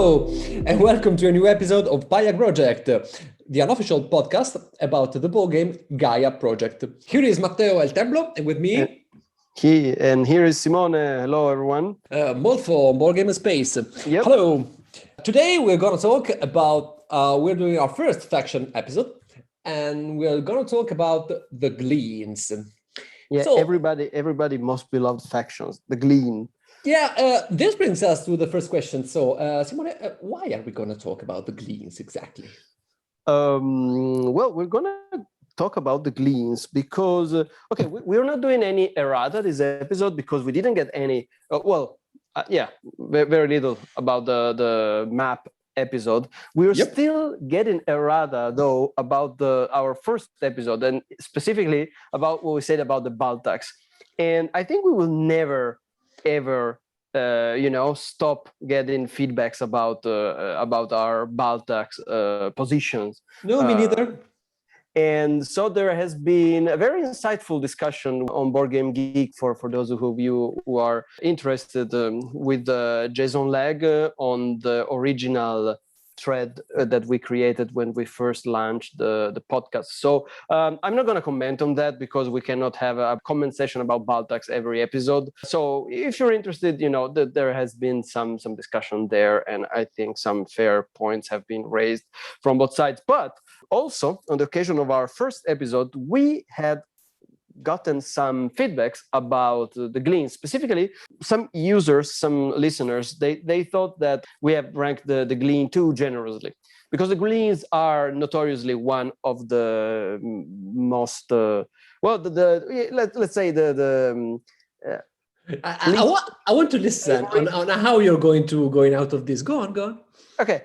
Hello, and welcome to a new episode of Paia Groject, the unofficial podcast about the board game Gaia Project. Here is Matteo El Templo, and with me... Here is Simone. Hello, everyone. Molfo, Board Game Space. Yep. Hello. Today we're going to talk about, we're doing our first faction episode, and we're going to talk about the Gleens. Yeah, so, everybody most beloved factions, the GLEEN. Yeah, this brings us to the first question. So, Simone, why are we going to talk about the Gleens exactly? Well, we're going to talk about the Gleens because, we're not doing any errata this episode because we didn't get any, very little about the map episode. We're still getting errata, though, about our first episode, and specifically about what we said about the Baltacs. And I think we will never ever stop getting feedbacks about our Baltacs positions. No, me neither. And so there has been a very insightful discussion on Board Game Geek for those of you who are interested with Jason Legg on the original thread that we created when we first launched the podcast. So I'm not going to comment on that because we cannot have a comment session about Baltacs every episode. So if you're interested, there has been some discussion there, and I think some fair points have been raised from both sides. But also, on the occasion of our first episode, we had gotten some feedbacks about the Gleens. Specifically, some users, some listeners, they thought that we have ranked the Gleen too generously, because the Gleens are notoriously one of the most let's say I want to listen on how you're going out of this. Go on. Okay.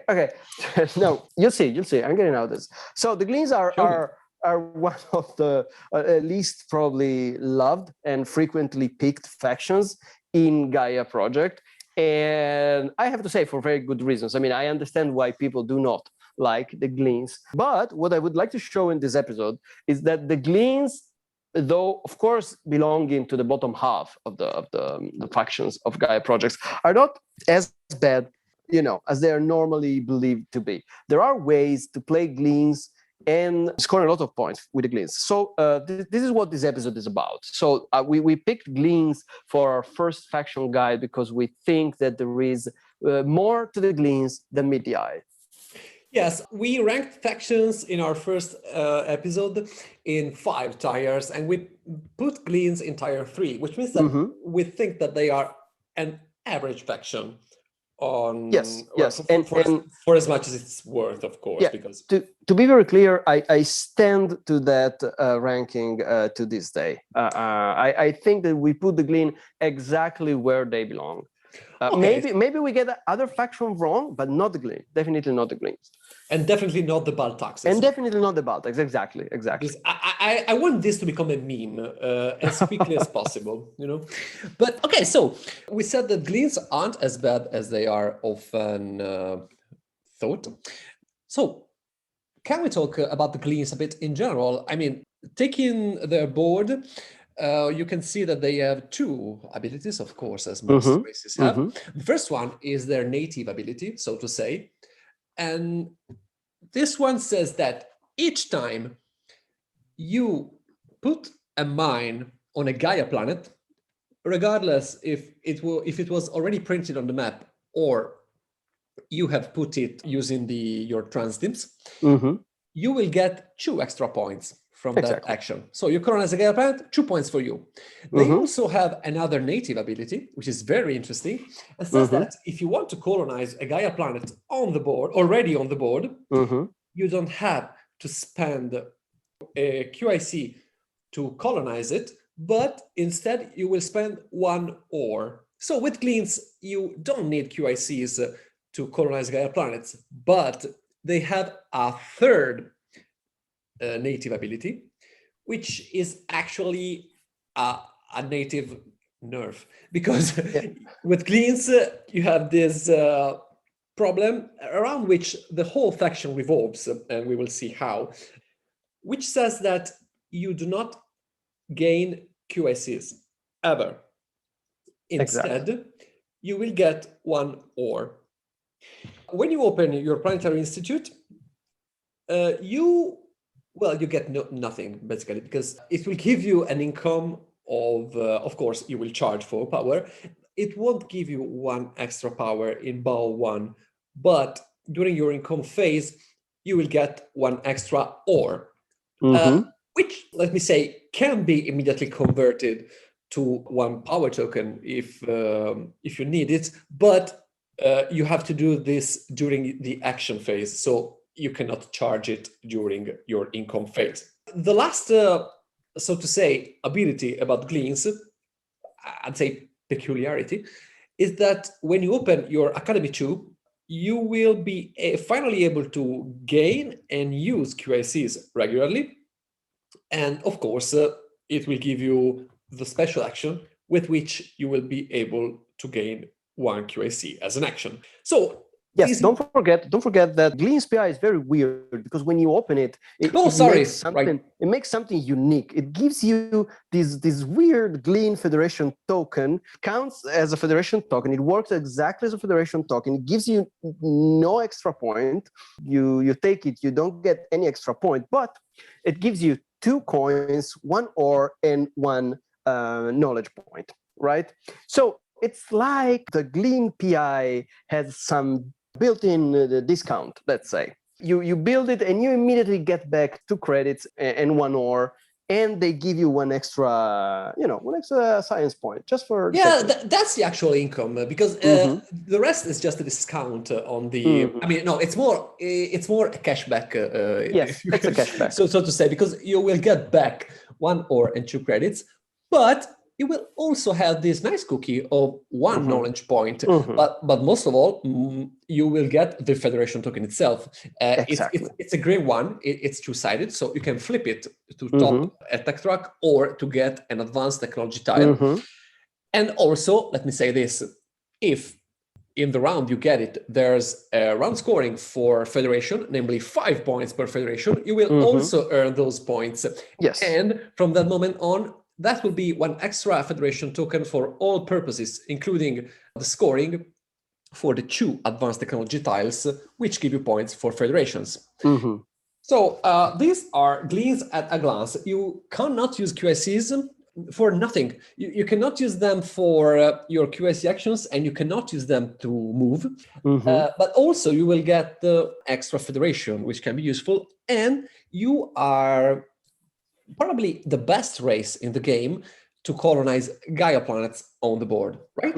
No, you'll see. I'm getting out of this. So the Gleens are one of the least probably loved and frequently picked factions in Gaia Project. And I have to say, for very good reasons. I mean, I understand why people do not like the Gleens. But what I would like to show in this episode is that the Gleens, though of course belonging to the bottom half of the factions of Gaia projects, are not as bad, as they are normally believed to be. There are ways to play Gleens and score a lot of points with the Gleens. So this is what this episode is about. So we picked Gleens for our first faction guide because we think that there is more to the Gleens than meet the eye. Yes, we ranked factions in our first episode in 5 tiers, and we put Gleens in tier 3, which means that we think that they are an average faction. For as much as it's worth, of course. Yeah, because to be very clear, I stand to that ranking to this day. I think that we put the Gleen exactly where they belong. Maybe we get other faction wrong, but not the Gleen. Definitely not the Gleens. And definitely not the Baltacs. And definitely not the Baltacs. Exactly. Because I want this to become a meme as quickly as possible, But okay, so we said that Gleens aren't as bad as they are often thought. So can we talk about the Gleens a bit in general? I mean, taking their board, you can see that they have 2 abilities, of course, as most races have. The first one is their native ability, so to say. And this one says that each time you put a mine on a Gaia planet, regardless if it was already printed on the map or you have put it using your transdims, you will get 2 extra points from that action. So you colonize a Gaia planet, 2 points for you. They also have another native ability, which is very interesting, and says that if you want to colonize a Gaia planet already on the board, you don't have to spend a QIC to colonize it, but instead you will spend 1 ore. So with Gleens, you don't need QICs to colonize Gaia planets, but they have a third native ability, which is actually a native nerf, because with Gleens you have this problem around which the whole faction revolves, and we will see how, which says that you do not gain QICs ever. Instead, you will get 1 ore. when you open your Planetary Institute, you get nothing basically, because it will give you an income of course, you will charge for power. It won't give you one extra power in bow one, but during your income phase, you will get one extra ore, which, let me say, can be immediately converted to one power token if you need it, but you have to do this during the action phase, so you cannot charge it during your income phase. The last, so to say, ability about Gleens, I'd say peculiarity, is that when you open your Academy 2, you will be finally able to gain and use QICs regularly. And of course, it will give you the special action with which you will be able to gain one QIC as an action. So yes, don't forget that Gleens PI is very weird, because when you open it, it makes something unique. It gives you this weird Glean Federation token, counts as a Federation token. It works exactly as a Federation token. It gives you no extra point. You take it, you don't get any extra point, but it gives you 2 coins, 1 ore, and 1 knowledge point, right? So it's like the Glean PI has some built-in discount, let's say. You build it and you immediately get back 2 credits and 1 ore, and they give you one extra science point just for that's the actual income, because the rest is just a discount on the I mean, no, it's more a cashback, yes, it's a cashback, so to say, because you will get back 1 ore and 2 credits, but you will also have this nice cookie of 1 knowledge point, but most of all, you will get the Federation token itself. Exactly. It's a green one. It's 2-sided, so you can flip it to top a tech track or to get an advanced technology tile. And also, let me say this, if in the round you get it, there's a round scoring for Federation, namely 5 points per Federation, you will also earn those points. Yes. And from that moment on, that will be 1 extra Federation token for all purposes, including the scoring for the 2 advanced technology tiles, which give you points for Federations. So these are Gleens at a glance. You cannot use QICs for nothing. You cannot use them for your QIC actions, and you cannot use them to move. But also you will get the extra Federation, which can be useful. And you are probably the best race in the game to colonize Gaia planets on the board, right?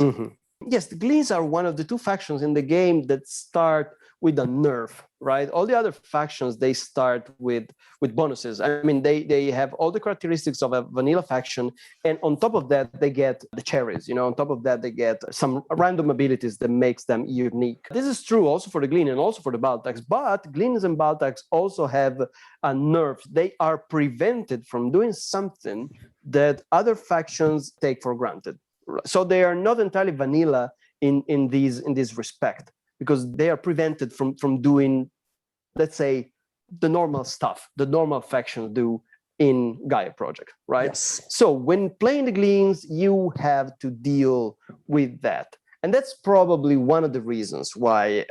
Yes, the Gleens are one of the 2 factions in the game that start with a nerf, right? All the other factions, they start with bonuses. I mean, they have all the characteristics of a vanilla faction, and on top of that, they get the cherries. On top of that, they get some random abilities that makes them unique. This is true also for the Glean and also for the Baltax, but Gleens and Baltax also have a nerf. They are prevented from doing something that other factions take for granted. So they are not entirely vanilla in this respect, because they are prevented from doing, let's say, the normal stuff the normal factions do in Gaia Project, right? Yes. So when playing the Gleens, you have to deal with that, and that's probably one of the reasons why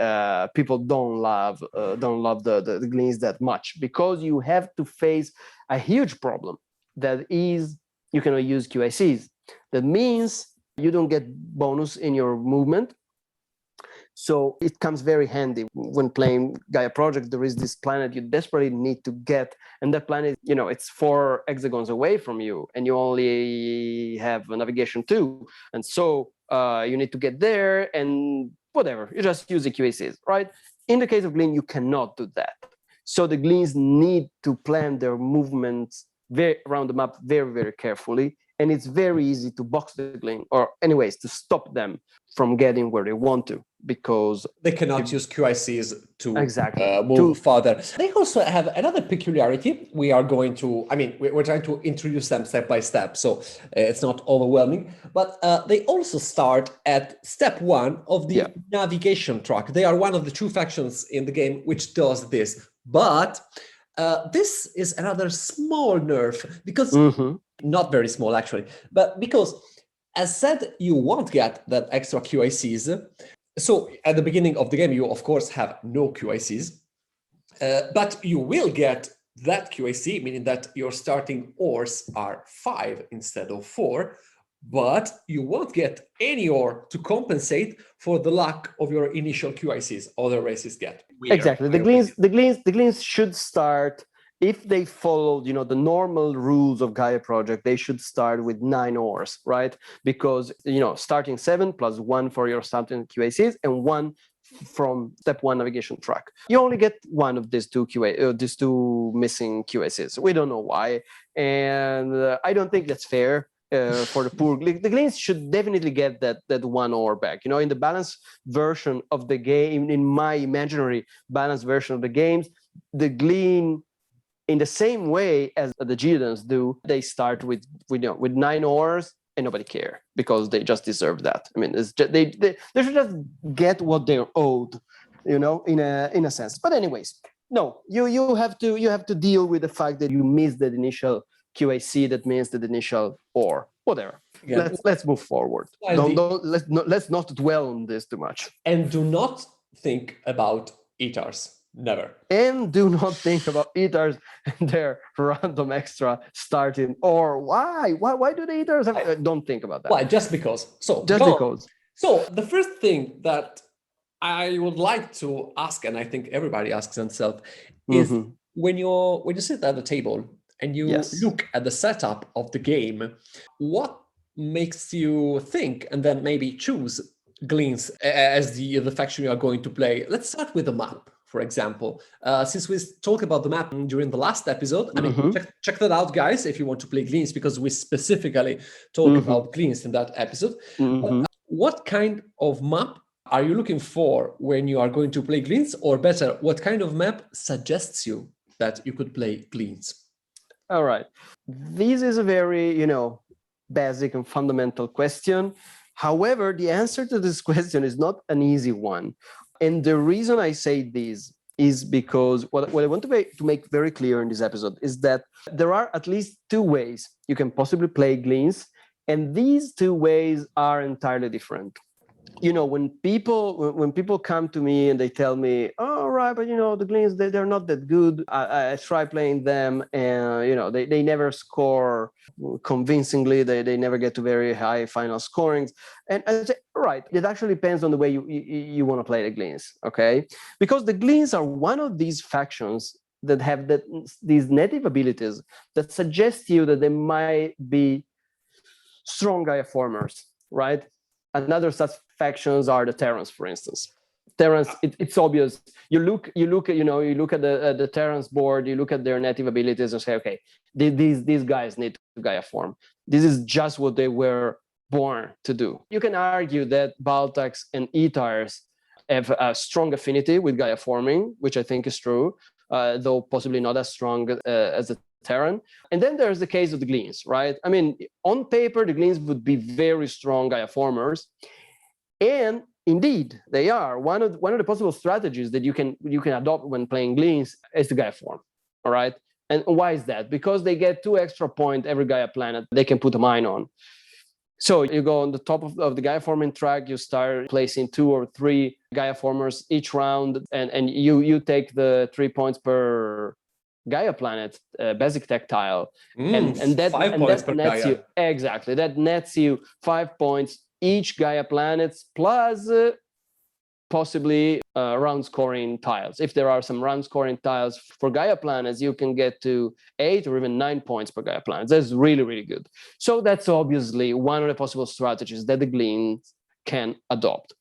people don't love the Gleens that much, because you have to face a huge problem that is you cannot use QICs. That means you don't get bonus in your movement. So it comes very handy when playing Gaia Project. There is this planet you desperately need to get, and that planet, it's 4 hexagons away from you, and you only have a navigation 2, and so you need to get there, and whatever, you just use the QACs, right? In the case of Glean, you cannot do that. So the Gleans need to plan their movements around the map very, very carefully. And it's very easy to box the Glean, or anyways, to stop them from getting where they want to, because they cannot use QICs to move further. They also have another peculiarity. We are going to, we're trying to introduce them step by step, so it's not overwhelming. But they also start at step 1 of the navigation track. They are one of the 2 factions in the game which does this. But this is another small nerf, because not very small actually, but because, as said, you won't get that extra QICs. So at the beginning of the game, you of course have no QICs, but you will get that QIC, meaning that your starting ores are 5 instead of 4, but you won't get any ore to compensate for the lack of your initial QICs other races get. Exactly. The Gleens should start, if they followed, the normal rules of Gaia Project, they should start with 9 ores, right? Because, starting 7 plus 1 for your starting QACs and 1 from step 1 navigation track. You only get one of these two missing QACs. We don't know why, and I don't think that's fair. For the poor, the Gleens should definitely get that 1 ore back. In the balanced version of the game, in my imaginary balanced version of the games, the Gleen, in the same way as the Geodons do, they start with 9 ores and nobody care because they just deserve that. I mean, it's just, they should just get what they're owed, in a sense. But anyways, no, you have to deal with the fact that you missed that initial QAC, that means the initial ore, whatever. Yeah. Let's move forward. Let's not dwell on this too much. And do not think about ETARs. Never. And do not think about ETARs and their random extra starting, or why do the ETARs have, don't think about that. Why? Just because. So the first thing that I would like to ask, and I think everybody asks themselves, is when you sit at the table and you look at the setup of the game, what makes you think and then maybe choose Gleens as the faction you are going to play? Let's start with the map, for example. Since we talked about the map during the last episode, I mean, check that out, guys, if you want to play Gleens, because we specifically talk about Gleens in that episode. What kind of map are you looking for when you are going to play Gleens? Or better, what kind of map suggests you that you could play Gleens? All right. This is a very, basic and fundamental question. However, the answer to this question is not an easy one. And the reason I say this is because what I want to make very clear in this episode is that there are at least 2 ways you can possibly play Gleens, and these 2 ways are entirely different. When people come to me and they tell me, oh, right, but the Gleens, they're not that good. I try playing them and, they never score convincingly. They never get to very high final scorings. And I say, right, it actually depends on the way you want to play the Gleens, okay? Because the Gleens are one of these factions that have these native abilities that suggest to you that they might be strong Gaiaformers, right? Another such factions are the Terrans, for instance. Terrans, it's obvious. You look at the Terrans board, you look at their native abilities and say, okay, these guys need to Gaiaform. This is just what they were born to do. You can argue that Baltax and ETARs have a strong affinity with Gaiaforming, which I think is true, though possibly not as strong as the Terran. And then there's the case of the Gleens, right? I mean, on paper, the Gleens would be very strong Gaiaformers, and indeed they are. One of the possible strategies that you can adopt when playing Gleens is the Gaiaform. All right, and why is that? Because they get 2 extra points every Gaia planet they can put a mine on. So you go on the top of the Gaiaforming track, you start placing 2 or 3 Gaiaformers each round, and you take the 3 points per Gaia planet, basic tech tile, and that nets you exactly. That nets you 5 points each Gaia planets plus possibly round scoring tiles. If there are some round scoring tiles for Gaia planets, you can get to 8 or even 9 points per Gaia planet. That's really, really good. So that's obviously one of the possible strategies that the Gleens can adopt.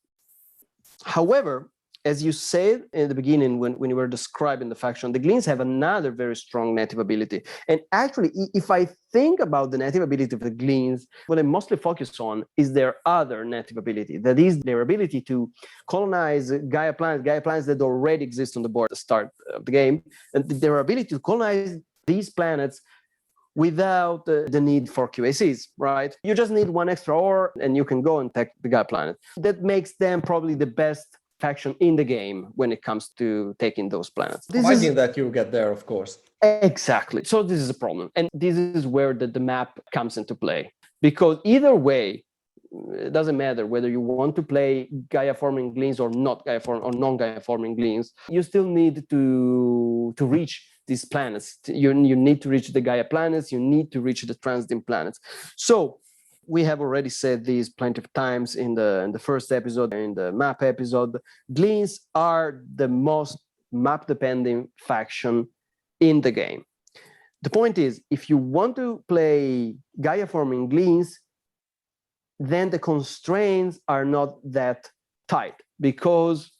However, as you said in the beginning, when you were describing the faction, the Gleens have another very strong native ability. And actually, if I think about the native ability of the Gleens, what I mostly focus on is their other native ability. That is their ability to colonize Gaia planets that already exist on the board at the start of the game, and their ability to colonize these planets without the need for QACs, right? You just need 1 extra ore and you can go and take the Gaia planet. That makes them probably the best faction in the game when it comes to taking those planets. Providing that you get there, of course. Exactly. So this is a problem. And this is where the map comes into play. Because either way, it doesn't matter whether you want to play Gaia-forming Gleens or not Gaia-form or non-Gaia-forming Gleens, you still need to reach these planets. You need to reach the Gaia planets, you need to reach the transiting planets. So we have already said these plenty of times in the first episode, in the map episode. Gleens are the most map-dependent faction in the game. The point is, if you want to play Gaia-forming Gleens, then the constraints are not that tight, because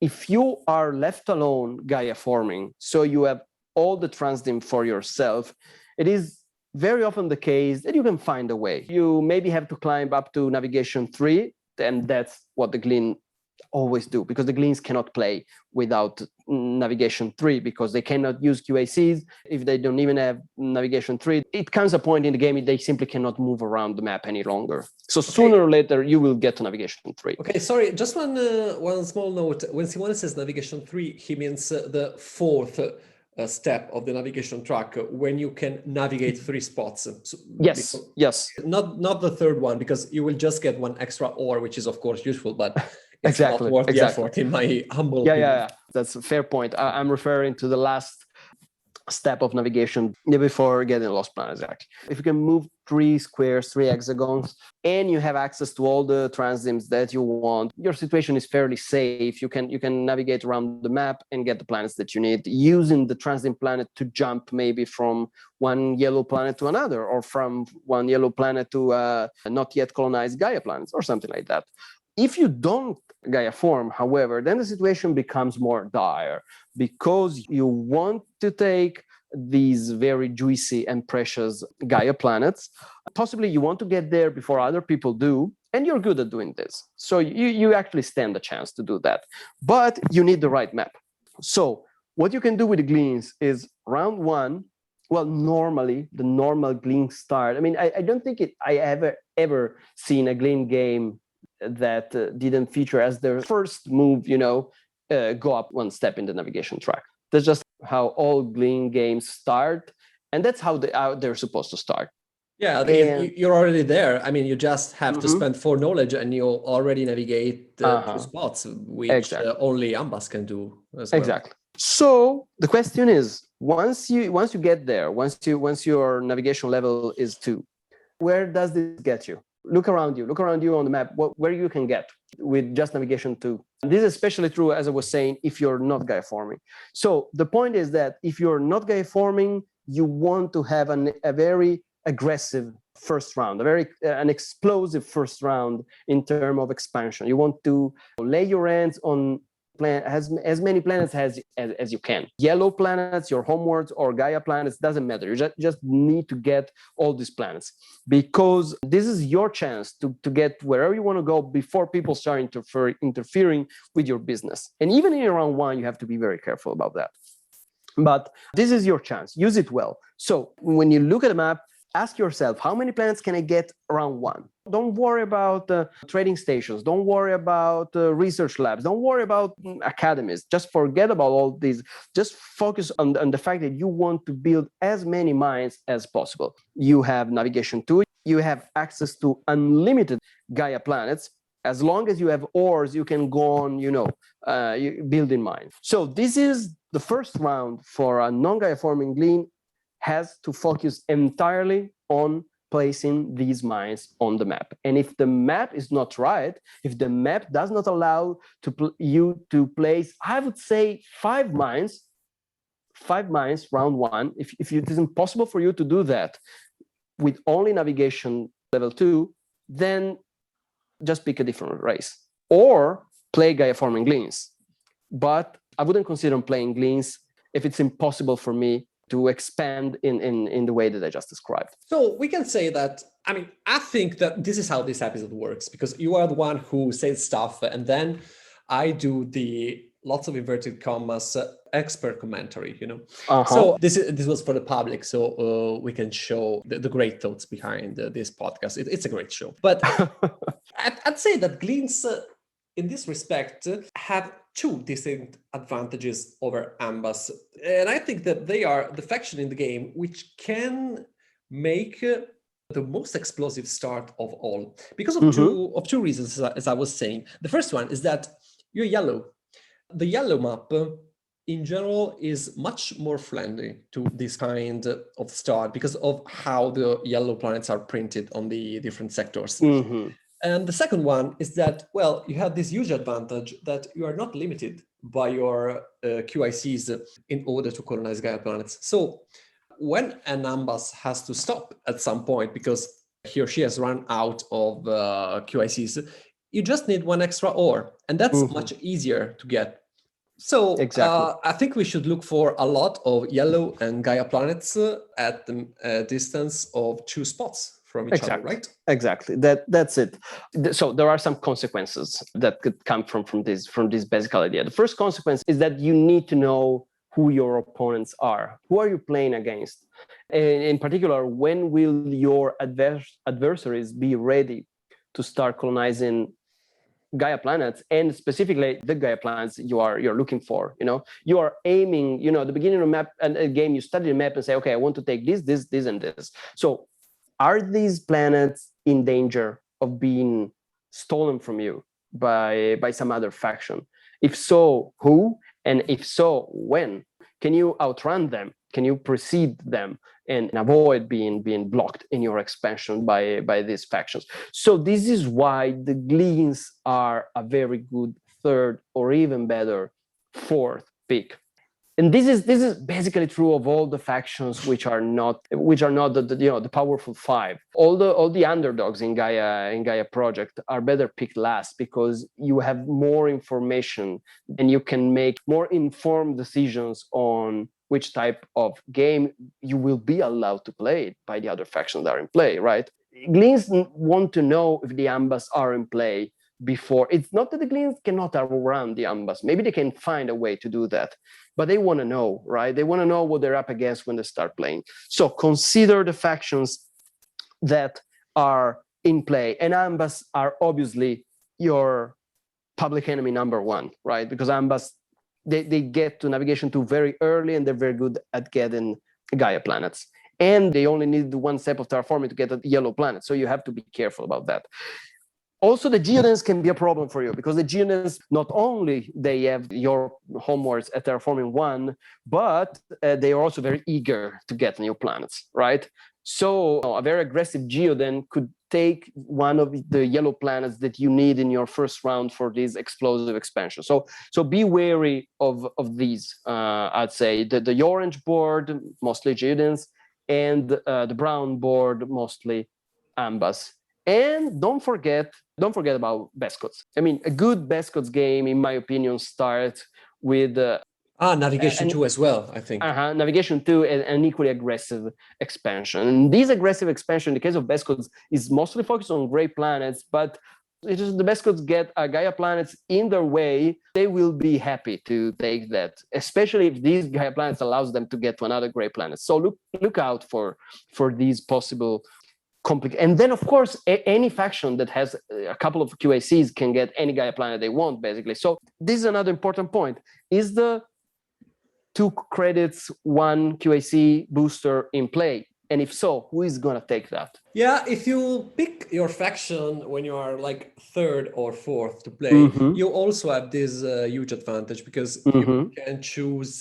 if you are left alone Gaia-forming, so you have all the transiting for yourself, it is very often the case that you can find a way. You maybe have to climb up to navigation 3, and that's what the Gleen always do, because the Gleens cannot play without navigation 3, because they cannot use QACs if they don't even have navigation 3. It comes a point in the game they simply cannot move around the map any longer. So sooner or later you will get to navigation 3. Okay, sorry, just one small note. When Simone says navigation 3, he means the fourth step of the navigation track, when you can navigate 3 spots. So yes. Not the third one, because you will just get one extra ore, which is of course useful, but it's not worth the effort, in my humble opinion. Yeah. That's a fair point. I'm referring to the last step of navigation before getting lost planet. Exactly. If you can move 3 squares, 3 hexagons, and you have access to all the transits that you want, your situation is fairly safe. You can navigate around the map and get the planets that you need, using the transit planet to jump maybe from one yellow planet to another, or from one yellow planet to not yet colonized Gaia planets, or something like that. If you don't Gaia form, however, then the situation becomes more dire, because you want to take these very juicy and precious Gaia planets. Possibly you want to get there before other people do, and you're good at doing this. So you actually stand a chance to do that. But you need the right map. So what you can do with the Gleens is round 1, well, normally the normal Gleen start. I mean, I don't think I ever seen a Gleen game that didn't feature as their first move, go up 1 step in the navigation track. That's just how all Gleen games start, and that's how they're supposed to start. Yeah, you're already there. I mean, you just have to spend 4 knowledge, and you already navigate 2 spots, which only Ambas can do as well. Exactly. So the question is, once you get there, once your navigation level is 2, where does this get you? Look around you on the map, where you can get with just navigation 2. This is especially true, as I was saying, if you're not Gaia-forming. So the point is that if you're not Gaia-forming, you want to have a very aggressive first round, an explosive first round in terms of expansion. You want to lay your hands on as many planets as you can. Yellow planets, your homeworlds, or Gaia planets, doesn't matter. You just need to get all these planets, because this is your chance to get wherever you want to go before people start interfering with your business. And even in round 1, you have to be very careful about that. But this is your chance. Use it well. So when you look at a map, ask yourself, how many planets can I get round 1? Don't worry about trading stations. Don't worry about research labs. Don't worry about academies. Just forget about all these. Just focus on the fact that you want to build as many mines as possible. You have navigation 2. You have access to unlimited Gaia planets. As long as you have ores, you can go on, building mines. So this is the first round for a non-Gaia-forming Gleen, has to focus entirely on placing these mines on the map. And if the map is not right, if the map does not allow you to place, I would say 5 mines round 1, if it is impossible for you to do that with only navigation level 2, then just pick a different race or play Gaia-forming Gleens. But I wouldn't consider playing Gleens if it's impossible for me to expand in the way that I just described. So we can say that, I think that this is how this episode works, because you are the one who says stuff, and then I do the lots of inverted commas expert commentary, So this was for the public, so we can show the great thoughts behind this podcast. It's a great show. But I'd say that Gleens, in this respect, have 2 distinct advantages over Ambas. And I think that they are the faction in the game which can make the most explosive start of all because of Mm-hmm. two reasons, as I was saying. The first one is that you're yellow. The yellow map in general is much more friendly to this kind of start because of how the yellow planets are printed on the different sectors. Mm-hmm. And the second one is that, well, you have this huge advantage that you are not limited by your QICs in order to colonize Gaia planets. So when an Ambas has to stop at some point because he or she has run out of QICs, you just need one extra ore, and that's Mm-hmm. much easier to get. So Exactly. I think we should look for a lot of yellow and Gaia planets at the distance of 2 spots from each other, right? Exactly. That's it. So there are some consequences that could come from this basic idea. The first consequence is that you need to know who your opponents are. Who are you playing against? And in particular, when will your adversaries be ready to start colonizing Gaia planets, and specifically the Gaia planets you're looking for? You are aiming, at the beginning of a map and a game, you study the map and say, okay, I want to take this, and this. So are these planets in danger of being stolen from you by some other faction? If so, who? And if so, when? Can you outrun them? Can you precede them and avoid being blocked in your expansion by these factions? So this is why the Gleens are a very good third or even better fourth pick. And this is basically true of all the factions which are not the powerful five. All the underdogs in Gaia Project are better picked last because you have more information and you can make more informed decisions on which type of game you will be allowed to play by the other factions that are in play, right? Gleens want to know if the Ambas are in play before. It's not that the Gleens cannot outrun the Ambas. Maybe they can find a way to do that, but they want to know, right? They want to know what they're up against when they start playing. So consider the factions that are in play, and Ambas are obviously your public enemy number one, right? Because Ambas, they get to navigation 2 very early, and they're very good at getting Gaia planets. And they only need one step of terraforming to get a yellow planet. So you have to be careful about that. Also, the geodens can be a problem for you because the geodens, not only they have your homeworlds at terraforming 1, but they are also very eager to get new planets, right? So a very aggressive geoden could take one of the yellow planets that you need in your first round for this explosive expansion. So be wary of these. I'd say the orange board, mostly geodens, and the brown board, mostly Ambas. And don't forget about Bescots. I mean, a good Bescots game, in my opinion, starts with Navigation 2 as well, I think. Navigation 2 and an equally aggressive expansion. And this aggressive expansion, in the case of Bescots, is mostly focused on gray planets, but it is the Bescots get Gaia planets in their way, they will be happy to take that, especially if these Gaia planets allows them to get to another gray planet. So look out for these possible complicated. And then, of course, any faction that has a couple of QACs can get any Gaia planet they want, basically. So this is another important point. Is the 2 credits, 1 QAC booster in play? And if so, who is going to take that? Yeah, if you pick your faction when you are like 3rd or 4th to play, you also have this huge advantage because you can choose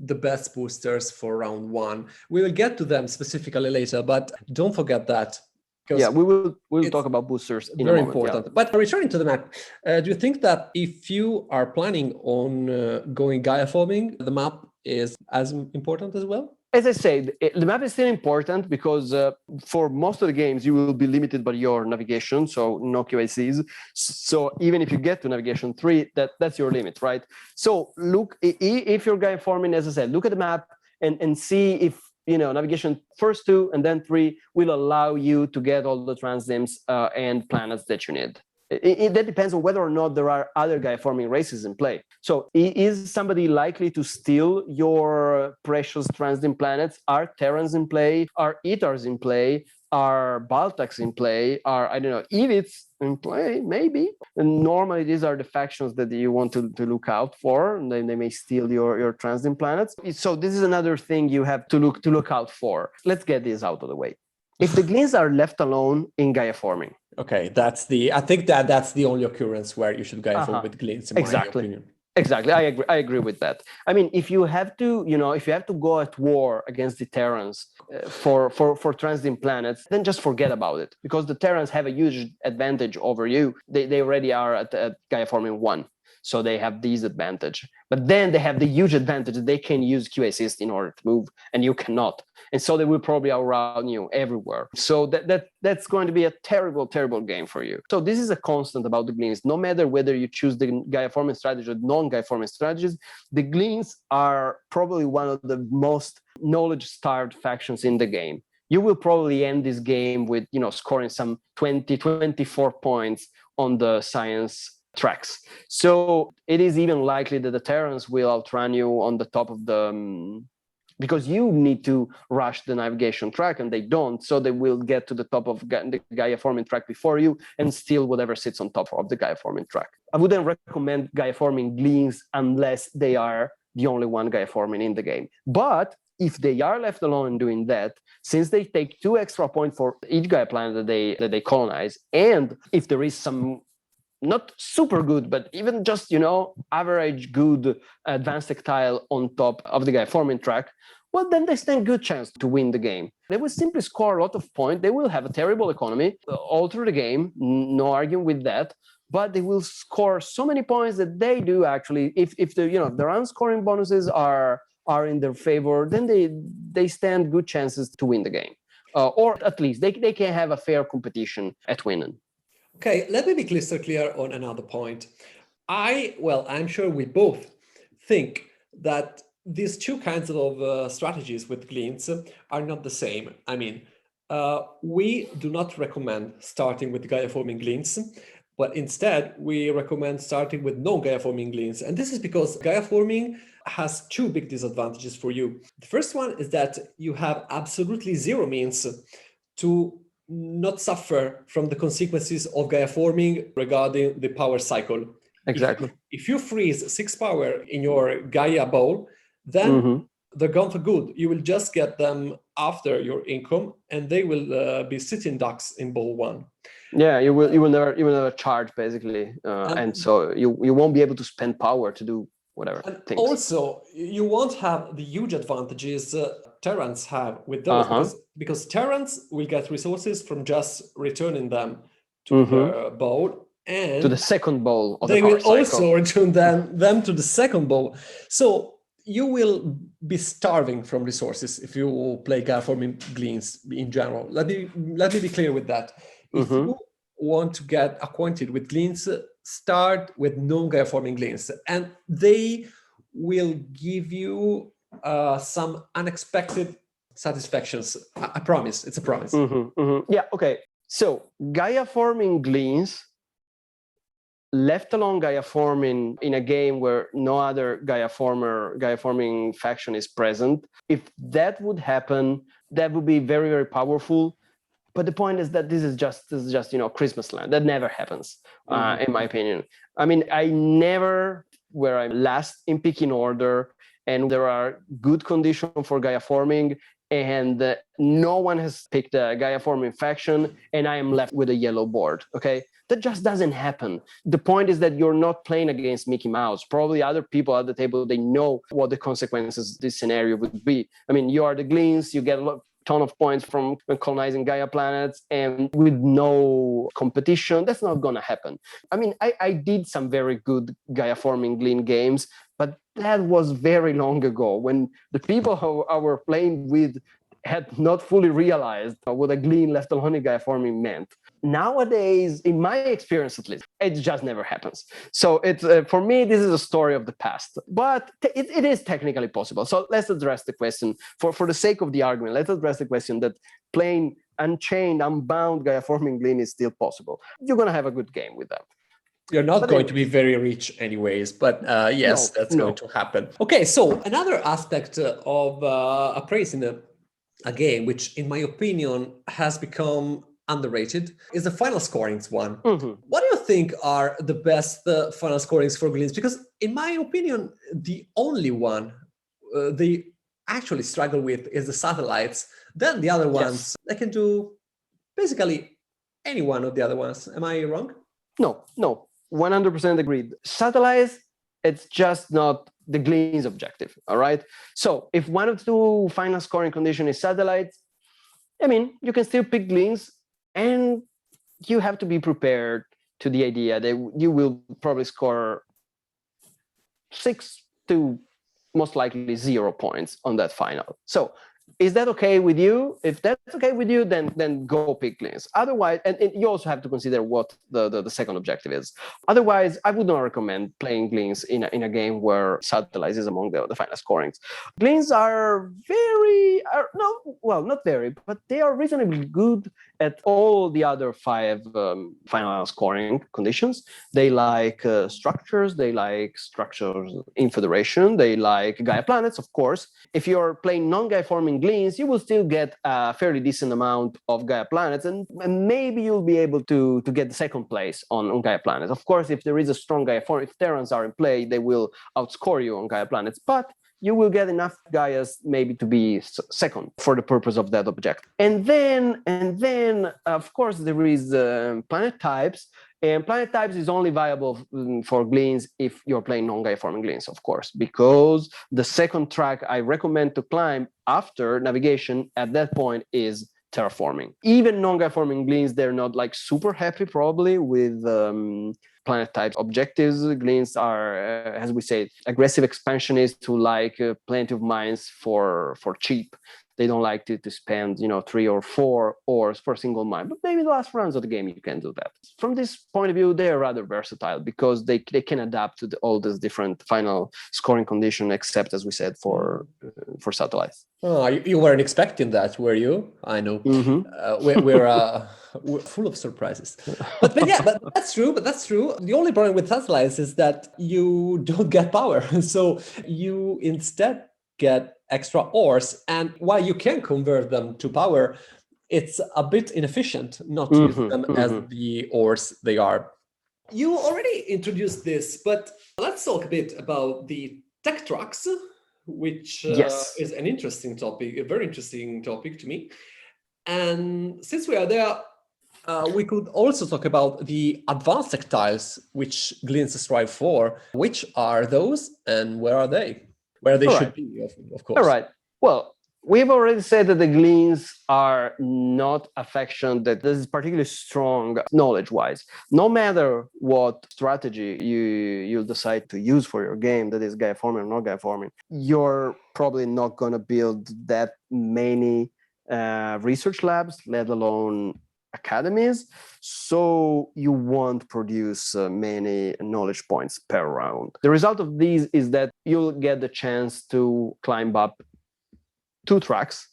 the best boosters for round 1. We will get to them specifically later, but don't forget that. Yeah, we will talk about boosters in a moment. Very important. Yeah. But returning to the map, do you think that if you are planning on going Gaiaforming, the map is as important as well? As I said, the map is still important because for most of the games, you will be limited by your navigation, so no QACs. So even if you get to navigation 3, that's your limit, right? So look, if you're Gaiaforming, as I said, look at the map and see if navigation first 2 and then 3 will allow you to get all the transdims and planets that you need. That depends on whether or not there are other Gaiaforming races in play. So is somebody likely to steal your precious transdim planets? Are Terrans in play? Are Etars in play? Are Baltacs in play? Are, I don't know, Evits in play? Maybe. And normally these are the factions that you want to look out for, and then they may steal your transdim planets. So this is another thing you have to look out for. Let's get this out of the way. if the Gleens are left alone in Gaiaforming. Okay, I think that's the only occurrence where you should Gaiaform with Gleens, in my opinion. Exactly, I agree with that. I mean, if you have to, if you have to go at war against the Terrans for transiting planets, then just forget about it, because the Terrans have a huge advantage over you. They already are at Gaiaforming 1, so they have this advantage. But then they have the huge advantage that they can use Q assist in order to move, and you cannot. And so they will probably outrun you everywhere. So that's going to be a terrible, terrible game for you. So this is a constant about the Gleens. No matter whether you choose the Gaiaforming strategy or non-Gaiaforming strategies, the Gleens are probably one of the most knowledge-starved factions in the game. You will probably end this game with, scoring some 20, 24 points on the science tracks. So it is even likely that the Terrans will outrun you on the top of the... because you need to rush the navigation track and they don't, so they will get to the top of the Gaiaforming track before you and steal whatever sits on top of the Gaiaforming track. I wouldn't recommend Gaiaforming Gleens unless they are the only one Gaiaforming in the game. But if they are left alone doing that, since they take 2 extra points for each Gaia planet that they colonize, and if there is some not super good, but even just, average good advanced tactile on top of the Gaiaforming track, well, then they stand good chance to win the game. They will simply score a lot of points. They will have a terrible economy all through the game, no arguing with that, but they will score so many points that they do actually, if the, the run scoring bonuses are in their favor, then they stand good chances to win the game. Or at least they can have a fair competition at winning. Okay, let me be crystal clear on another point. I'm sure we both think that these two kinds of strategies with Gleens are not the same. I mean, we do not recommend starting with Gaiaforming Gleens, but instead we recommend starting with non-Gaiaforming Gleens. And this is because Gaiaforming has 2 big disadvantages for you. The first one is that you have absolutely 0 means to not suffer from the consequences of Gaiaforming regarding the power cycle. Exactly. If you freeze 6 power in your Gaia bowl, then they're gone for good. You will just get them after your income, and they will be sitting ducks in bowl 1. Yeah, you will never charge basically, and so you won't be able to spend power to do whatever things. Also, you won't have the huge advantages Terrans have with those, because Terrans will get resources from just returning them to their bowl, and to the second bowl of they the power will cycle. also return them to the second bowl. So you will be starving from resources if you play Gaiaforming Gleens in general. Let me be clear with that. If you want to get acquainted with Gleens, start with non-Gaiaforming Gleens, and they will give you some unexpected satisfactions. I promise. It's a promise. Yeah, okay. So Gaiaforming Gleens, left alone Gaiaforming in a game where no other Gaiaforming faction is present, if that would happen, that would be very, very powerful. But the point is that this is just Christmas land. That never happens, in my opinion. I mean, I never, where I'm last in picking order, and there are good conditions for Gaiaforming, and no one has picked a Gaiaforming faction, and I am left with a yellow board. Okay, that just doesn't happen. The point is that you're not playing against Mickey Mouse. Probably other people at the table, they know what the consequences this scenario would be. I mean, you are the Gleens, you get a ton of points from colonizing Gaia planets, and with no competition, that's not going to happen. I mean, I did some very good Gaiaforming Glean games, but that was very long ago, when the people who I were playing with had not fully realized what a Glean left alone in Gaiaforming meant. Nowadays, in my experience at least, it just never happens. So it's for me, this is a story of the past, but it is technically possible. So let's address the question, for the sake of the argument, let's address the question that playing unchained, unbound Gaiaforming Glean is still possible. You're going to have a good game with that. You're not going to be very rich anyways, but yes, that's going to happen. Okay, so another aspect of appraising a game, which in my opinion has become underrated, is the final scorings one. What do you think are the best final scorings for Gleens? Because in my opinion, the only one they actually struggle with is the satellites Then the other Yes. ones, they can do basically any one of the other ones. Am I wrong? No, 100% agreed. Satellites, it's just not the Gleens objective, all right? So if one of the two final scoring condition is satellites, I mean, you can still pick Gleens, and you have to be prepared to the idea that you will probably score 6 to most likely 0 points on that final. So is that okay with you? If that's okay with you, then go pick Gleens. Otherwise, and you also have to consider what the second objective is. Otherwise, I would not recommend playing Gleens in a game where satellites is among the final scorings. Gleens are not very, but they are reasonably good at all the other 5 final scoring conditions. They like structures, they like structures in Federation, they like Gaia planets, of course. If you're playing non-Gaiaforming Gleens, you will still get a fairly decent amount of Gaia planets, and maybe you'll be able to get the second place on Gaia planets. Of course, if there is a strong Gaiaform, if Terrans are in play, they will outscore you on Gaia planets, but you will get enough Gaias maybe to be second for the purpose of that object. And then of course, there is planet types. And planet types is only viable for Gleens if you're playing non-Gaiaforming Gleens, of course, because the second track I recommend to climb after navigation at that point is terraforming. Even non-Gaiaforming Gleens, they're not like super happy probably with planet type objectives. Gleens are, as we say, aggressive expansionists who like plenty of mines for cheap. They don't like to spend 3 or 4 ores for a single mine, but maybe the last rounds of the game you can do that. From this point of view, they are rather versatile because they can adapt to all these different final scoring conditions, except, as we said, for satellites. Oh, you weren't expecting that, were you? I know. We're full of surprises. But that's true. But that's true. The only problem with satellites is that you don't get power, so you instead get extra ores, and while you can convert them to power, it's a bit inefficient not to use them as the ores they are. You already introduced this, but let's talk a bit about the tech trucks, which is an interesting topic, a very interesting topic to me. And since we are there, we could also talk about the advanced tech tiles which Gleens strive for. Which are those, and where are they? Where they should be, of course. All right. Well, we've already said that the Gleens are not a faction that is particularly strong knowledge-wise. No matter what strategy you'll decide to use for your game, that is Gaiaforming or not Gaiaforming, you're probably not going to build that many research labs, let alone academies, so you won't produce many knowledge points per round. The result of these is that you'll get the chance to climb up 2 tracks,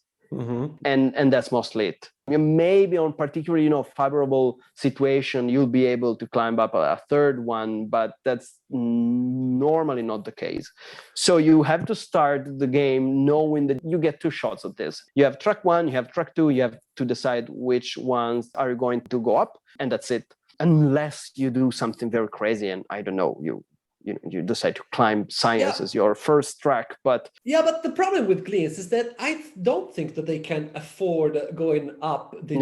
and that's mostly it. Maybe on particularly favorable situation you'll be able to climb up a third one, but that's normally not the case. So you have to start the game knowing that you get 2 shots at this. You have track 1, you have track 2, you have to decide which ones are going to go up, and that's it. Unless you do something very crazy and I don't know, you decide to climb science as your first track. But the problem with Gleens is that I don't think that they can afford going up the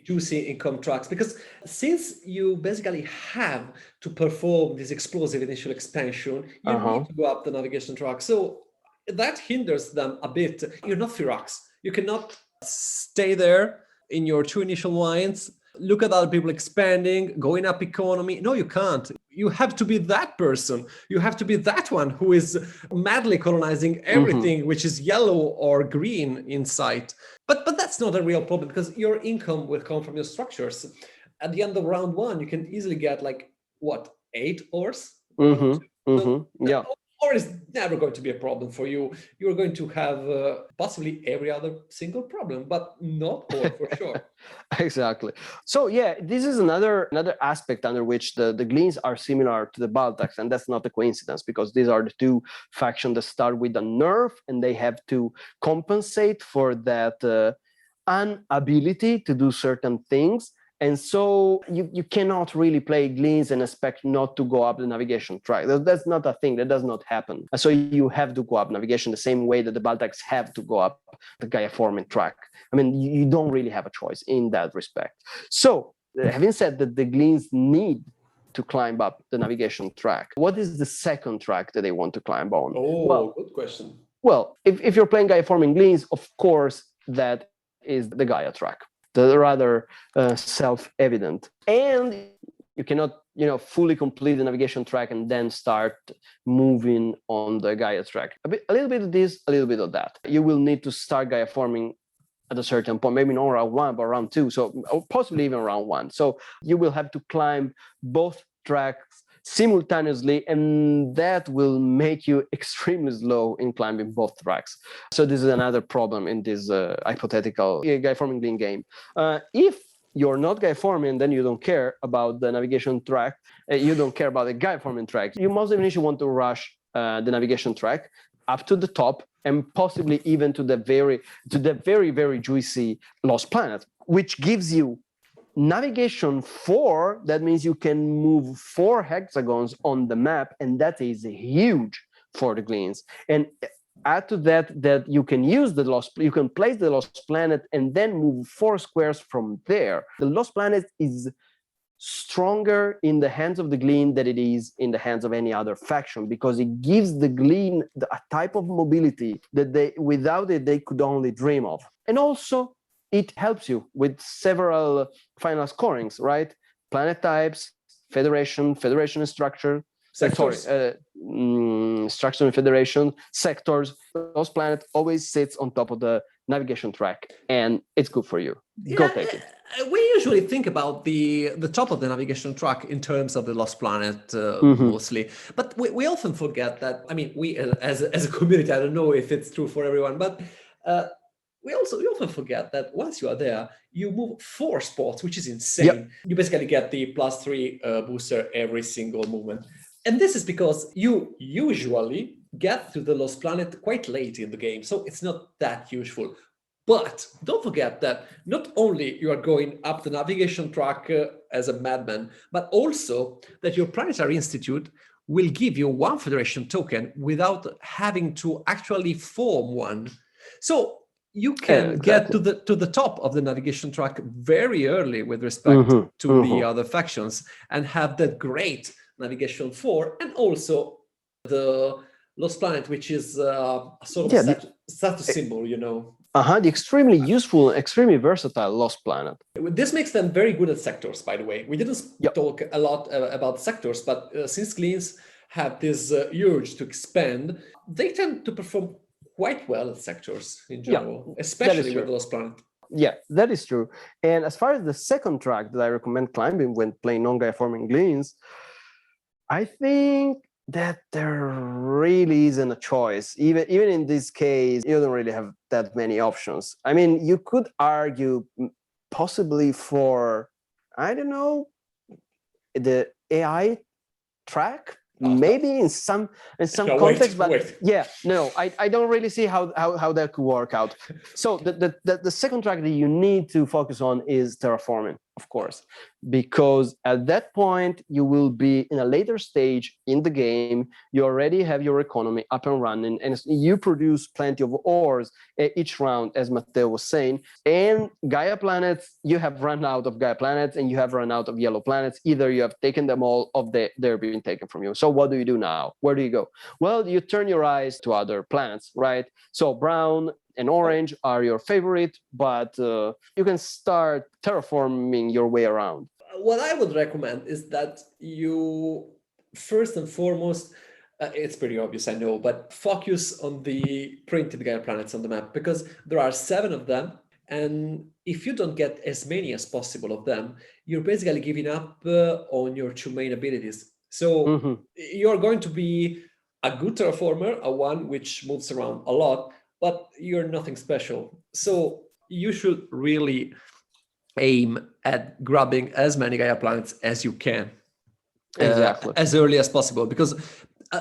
juicy income tracks, because since you basically have to perform this explosive initial expansion, you need to go up the navigation track. So that hinders them a bit. You're not Firax. You cannot stay there in your 2 initial lines, look at other people expanding, going up economy. No, you can't. You have to be that person. You have to be that one who is madly colonizing everything which is yellow or green in sight. But that's not a real problem, because your income will come from your structures. At the end of round 1, you can easily get 8 ores? Or is never going to be a problem for you. You're going to have possibly every other single problem, but not ore for sure. Exactly. So this is another aspect under which the Gleens are similar to the Baltacs, and that's not a coincidence, because these are the 2 factions that start with a nerf, and they have to compensate for that inability to do certain things. And so you cannot really play Gleens and expect not to go up the navigation track. That's not a thing. That does not happen. So you have to go up navigation the same way that the Baltics have to go up the Gaiaforming track. I mean, you don't really have a choice in that respect. So having said that, the Gleens need to climb up the navigation track. What is the second track that they want to climb on? Oh, well, good question. Well, if you're playing Gaiaforming Gleens, of course, that is the Gaia track. The rather self-evident. And you cannot, fully complete the navigation track and then start moving on the Gaia track. A little bit of this, a little bit of that. You will need to start Gaiaforming at a certain point, maybe not round 1, but round 2, so possibly even round 1. So you will have to climb both tracks simultaneously, and that will make you extremely slow in climbing both tracks. So this is another problem in this hypothetical Gaiforming Glean game. If you're not Gaiforming, then you don't care about the navigation track. You don't care about the Gaiforming track. You most initially want to rush the navigation track up to the top, and possibly even to the very, very juicy Lost Planet, which gives you navigation 4. That means you can move 4 hexagons on the map, and that is huge for the Gleens. And add to that you can use you can place the Lost Planet and then move 4 squares from there. The Lost Planet is stronger in the hands of the Glean than it is in the hands of any other faction, because it gives the Glean a type of mobility that without it they could only dream of. And also it helps you with several final scorings, right? Planet types, federation and structure, sectors. Structure and federation, sectors. Those planets always sits on top of the navigation track, and it's good for you. Go take it. We usually think about the top of the navigation track in terms of the Lost Planet mostly, but we often forget that. I mean, we as a community, I don't know if it's true for everyone, but we often forget that once you are there, you move 4 spots, which is insane. Yep. You basically get the +3 booster every single movement. And this is because you usually get to the Lost Planet quite late in the game, so it's not that useful. But don't forget that not only you are going up the navigation track as a madman, but also that your Planetary Institute will give you 1 Federation token without having to actually form one. So you can get to the top of the navigation track very early with respect to the other factions and have that great navigation 4, and also the Lost Planet, which is a sort of status symbol, The extremely useful, extremely versatile Lost Planet. This makes them very good at sectors, by the way. We didn't talk a lot about sectors, but since Gleens have this urge to expand, they tend to perform quite well at sectors in general, especially with Lost Planet. Yeah, that is true. And as far as the second track that I recommend climbing when playing Non-Gaiaforming Gleens, I think that there really isn't a choice. Even in this case, you don't really have that many options. I mean, you could argue possibly for, I don't know, the AI track. Maybe in some context, but I don't really see how that could work out. So the second track that you need to focus on is terraforming, of course, because at that point you will be in a later stage in the game. You already have your economy up and running, and you produce plenty of ores each round, as Matteo was saying. And Gaia planets, you have run out of Gaia planets, and you have run out of yellow planets. Either you have taken them all, or they're being taken from you. So what do you do now? Where do you go? Well, you turn your eyes to other planets, right? So brown and orange are your favorite, but you can start terraforming your way around. What I would recommend is that you, first and foremost, it's pretty obvious, I know, but focus on the printed Gaia planets on the map, because there are 7 of them. And if you don't get as many as possible of them, you're basically giving up on your 2 main abilities. So you're going to be a good terraformer, a one which moves around a lot, but you're nothing special. So you should really aim at grabbing as many Gaia planets as you can, exactly, as early as possible, because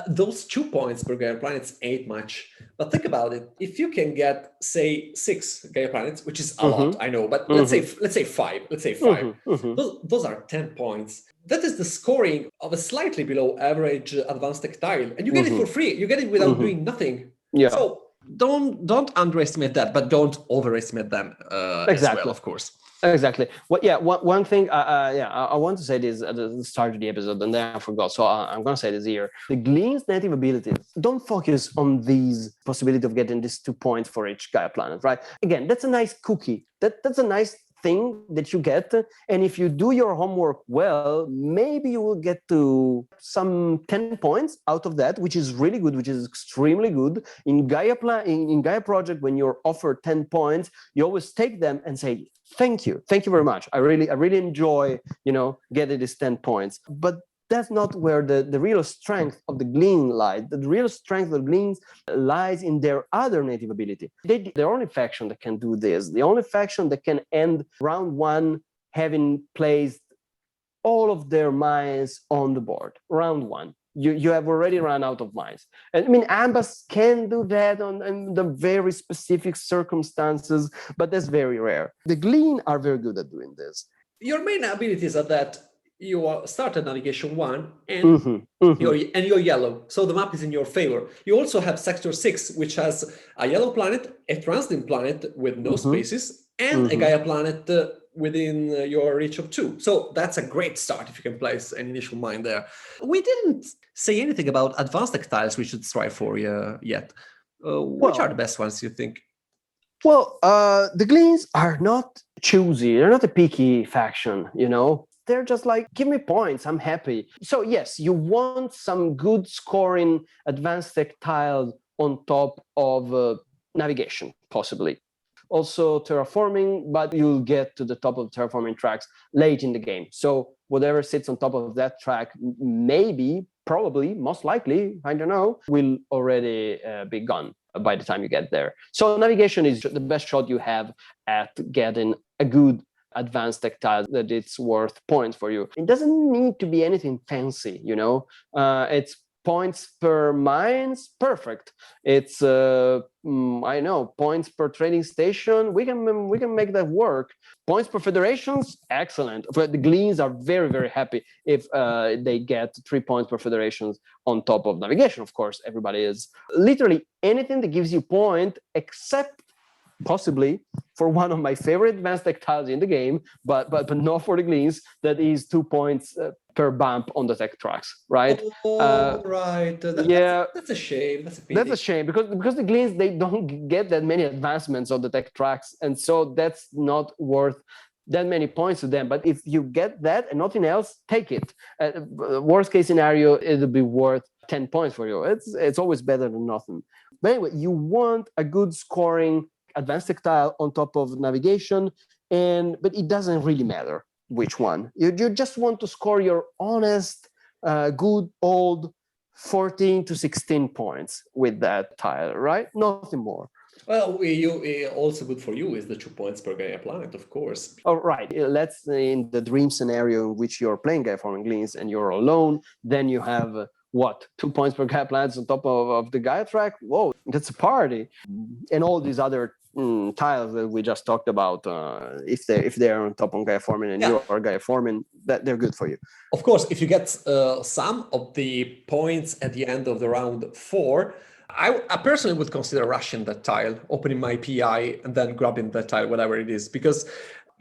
those 2 points per Gaia planets ain't much. But think about it. If you can get, say, 6 Gaia planets, which is a lot, I know, but let's say 5. Let's say 5. Those are 10 points. That is the scoring of a slightly below average advanced tech tile, and you get it for free. You get it without doing nothing. Yeah. So don't underestimate that, but don't overestimate them as well, of course. Exactly. Well, yeah. One thing. I want to say this at the start of the episode, and then I forgot. So I'm going to say this here. The Gleens native abilities. Don't focus on these possibility of getting these 2 points for each Gaia planet, right? Again, that's a nice cookie. That's a nice thing that you get, and if you do your homework well, maybe you will get to some 10 points out of that, which is really good, which is extremely good. In Gaia Project, when you're offered 10 points, you always take them and say thank you very much. I really enjoy getting these 10 points. But that's not where the real strength of the Gleen lies. The real strength of the Gleens lies in their other native ability. They're only faction that can do this. The only faction that can end round 1 having placed all of their mines on the board. Round 1. You have already run out of mines. And I mean, Ambas can do that on the very specific circumstances, but that's very rare. The Gleen are very good at doing this. Your main abilities are that you start at navigation 1 and you're yellow, so the map is in your favor. You also have sector 6, which has a yellow planet, a transit planet with no spaces, and a Gaia planet within your reach of 2. So that's a great start if you can place an initial mine there. We didn't say anything about advanced tactiles we should strive for yet. Which are the best ones, you think? Well, the Gleens are not choosy. They're not a picky faction, They're just like, give me points, I'm happy. So yes, you want some good scoring advanced tech tiles on top of navigation, possibly. Also terraforming, but you'll get to the top of terraforming tracks late in the game. So whatever sits on top of that track, maybe, probably, most likely, I don't know, will already be gone by the time you get there. So navigation is the best shot you have at getting a good advanced tactile that it's worth points for you. It doesn't need to be anything fancy, it's points per mines, perfect. It's points per trading station. We can make that work. Points per federations, excellent. But the Gleens are very, very happy if they get 3 points per federations on top of navigation. Of course, everybody is. Literally anything that gives you point, except possibly for one of my favorite advanced tech tiles in the game, but not for the Gleens, that is 2 points per bump on the tech tracks, right? Right. That's a shame. That's a shame because the Gleens, they don't get that many advancements on the tech tracks, and so that's not worth that many points to them. But if you get that and nothing else, take it. Worst case scenario, it'll be worth 10 points for you. It's always better than nothing. But anyway, you want a good scoring advanced tactile on top of navigation, but it doesn't really matter which one. You just want to score your honest, good old 14 to 16 points with that tile, right? Nothing more. Well, also good for you is the 2 points per Gaia planet, of course. All right. Let's say in the dream scenario in which you're playing Gaiforming Gleens and you're alone, then you have 2 points per Gaia planet on top of the Gaia track? Whoa, that's a party. And all these other tiles that we just talked about, if they're on top of Gaiaforming and you are Gaiaforming, that they're good for you. Of course, if you get some of the points at the end of the round 4, I personally would consider rushing that tile, opening my PI and then grabbing that tile, whatever it is, because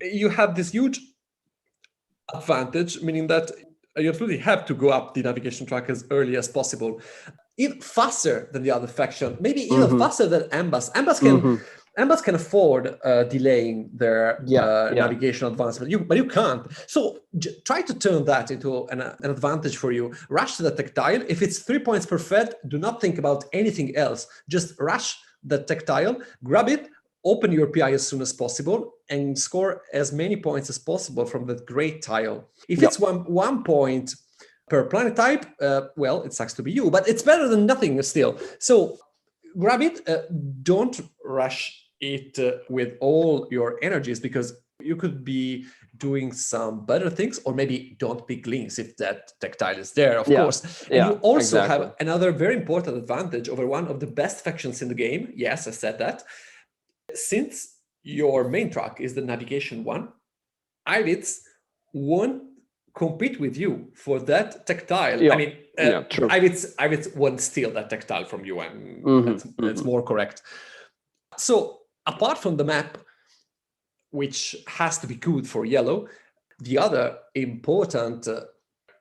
you have this huge advantage, meaning that you absolutely have to go up the navigation track as early as possible, even faster than the other faction, maybe even faster than Ambas. Ambas can afford delaying their navigation advancement, but you can't. So try to turn that into an advantage for you. Rush to the tactile. If it's 3 points per fed, do not think about anything else. Just rush the tactile, grab it, open your PI as soon as possible, and score as many points as possible from that great tile. If it's one point per planet type, well, it sucks to be you, but it's better than nothing still. So grab it. Don't rush it with all your energies, because you could be doing some better things, or maybe don't pick Gleens if that tactile is there, of course. And you also have another very important advantage over one of the best factions in the game. Yes, I said that. Since your main track is the navigation one, Ivids won't compete with you for that tactile. I mean, Ivids won't steal that tactile from you, and that's more correct. So apart from the map, which has to be good for yellow, the other important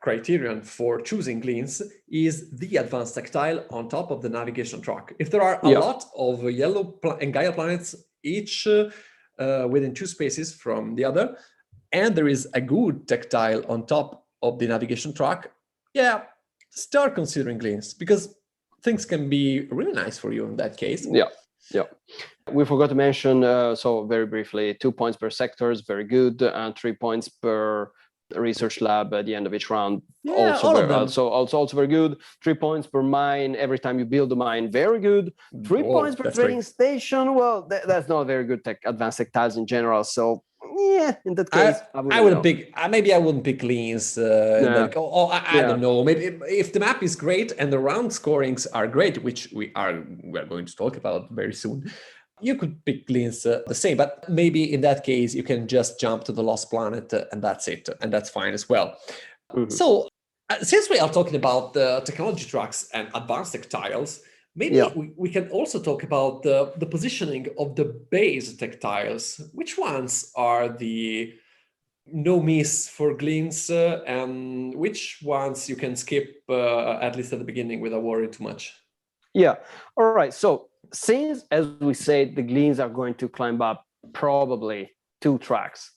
criterion for choosing Gleens is the advanced tactile on top of the navigation track. If there are a lot of yellow and Gaia planets, each within 2 spaces from the other, and there is a good tactile on top of the navigation track, start considering Gleens, because things can be really nice for you in that case. We forgot to mention, so very briefly, 2 points per sector is very good, and 3 points per research lab at the end of each round. Also very good. 3 points per mine every time you build a mine, very good. 3 points per trading station. Well, that's not very good advanced tactiles in general. So in that case, I would pick. Maybe I wouldn't pick Gleens. I don't know. Maybe if the map is great and the round scorings are great, which we are going to talk about very soon, you could pick Gleens the same. But maybe in that case, you can just jump to the Lost Planet and that's it, and that's fine as well. So since we are talking about the technology tracks and advanced tactiles, maybe we can also talk about the positioning of the base tactiles. Which ones are the no miss for Gleens, and which ones you can skip at least at the beginning without worrying too much? All right. So since, as we said, the Gleens are going to climb up probably 2 tracks,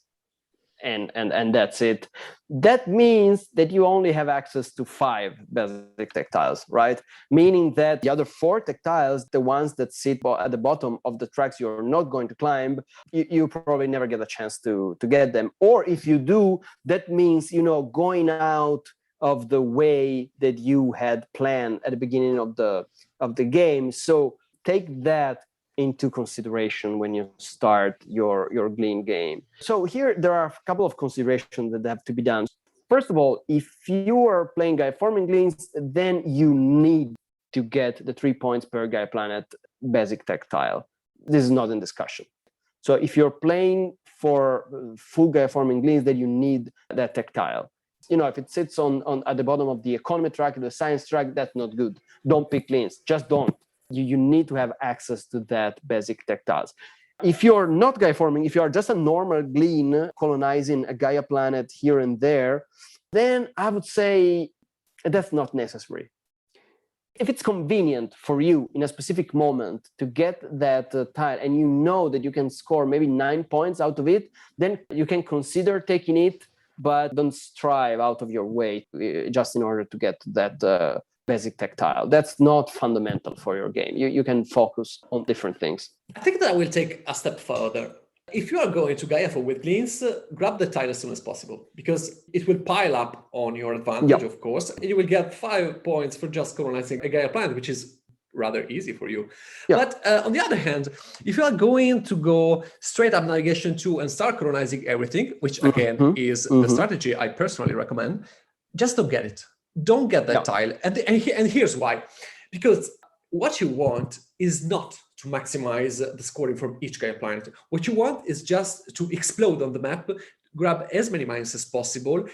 and that's it. That means that you only have access to 5 basic tactiles, right? Meaning that the other 4 tactiles, the ones that sit at the bottom of the tracks you're not going to climb, you probably never get a chance to get them. Or if you do, that means, going out of the way that you had planned at the beginning of the game. So take that into consideration when you start your Glean game. So here there are a couple of considerations that have to be done. First of all, if you are playing Gaiforming Gleans, then you need to get the 3 points per Gaia planet basic tactile. This is not in discussion. So if you're playing for full Gaiforming Gleans, then you need that tactile. If it sits on at the bottom of the economy track, the science track, that's not good. Don't pick Gleans, just don't. You need to have access to that basic tactiles. If you're not Gaiforming, if you are just a normal Glean colonizing a Gaia planet here and there, then I would say that's not necessary. If it's convenient for you in a specific moment to get that tile, and you know that you can score maybe 9 points out of it, then you can consider taking it, but don't strive out of your way just in order to get that basic tactile. That's not fundamental for your game. You can focus on different things. I think that I will take a step further. If you are going to GAIAFORM with Gleens, grab the tile as soon as possible, because it will pile up on your advantage, of course, and you will get 5 points for just colonizing a Gaia planet, which is rather easy for you. But on the other hand, if you are going to go straight up navigation 2 and start colonizing everything, which again is the strategy I personally recommend, just don't get it. Don't get that tile. And here's why. Because what you want is not to maximize the scoring from each Gaia planet. What you want is just to explode on the map, grab as many mines as possible,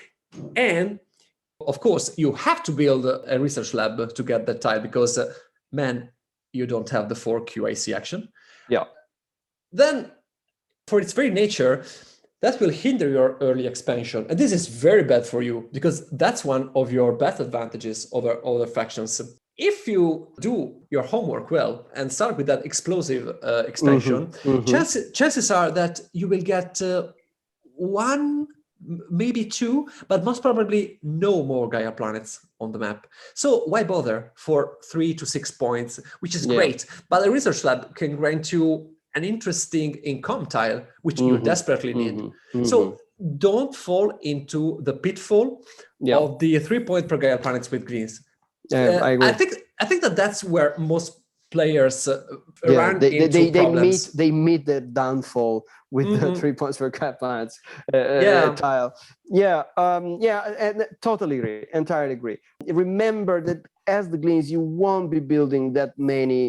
and of course, you have to build a research lab to get that tile, because man, you don't have the 4 QIC action. Then, for its very nature, that will hinder your early expansion. And this is very bad for you, because that's one of your best advantages over other factions. If you do your homework well and start with that explosive expansion, chances are that you will get 1, maybe 2, but most probably no more Gaia planets on the map. So why bother for 3 to 6 points, which is great. But a research lab can grant you an interesting income tile, which you desperately need. So don't fall into the pitfall of the 3 point per Gaia planets with Gleens. I agree. I think that that's where most players Yeah, run into problems. they meet their downfall with the Mhm. 3 points per cap planets Yeah. tile. Yeah, and totally agree, entirely agree. Remember that as the Gleens, you won't be building that many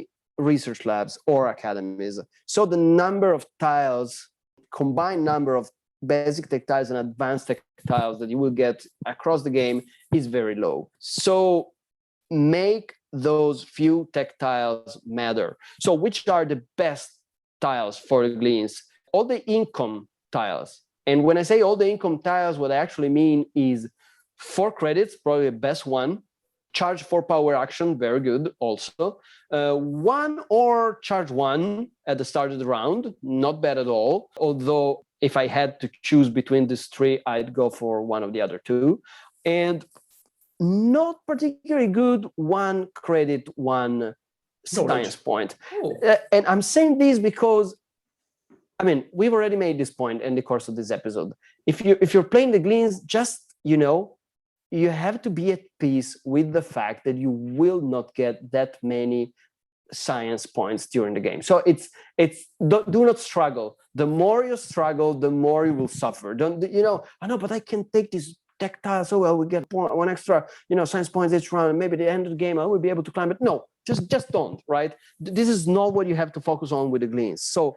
research labs or academies. So the number of tiles, combined number of basic tech tiles and advanced tech tiles that you will get across the game is very low. So make those few tech tiles matter. So which are the best tiles for the Gleens? All the income tiles. And when I say all the income tiles, what I actually mean is 4 credits, probably the best one. Charge 4 power action, very good also. 1 or charge 1 at the start of the round, not bad at all. Although if I had to choose between these 3, I'd go for one of the other 2. And not particularly good 1 credit, 1 science point. And I'm saying this because, I mean, we've already made this point in the course of this episode. If you're playing the Gleens, just, you have to be at peace with the fact that you will not get that many science points during the game. So it's do not struggle. The more you struggle, the more you will suffer. Don't I know, but I can take this tech tile so well, we get 1 extra science points each round. Maybe at the end of the game I will be able to climb it. No, just don't. Right? This is not what you have to focus on with the Gleens. So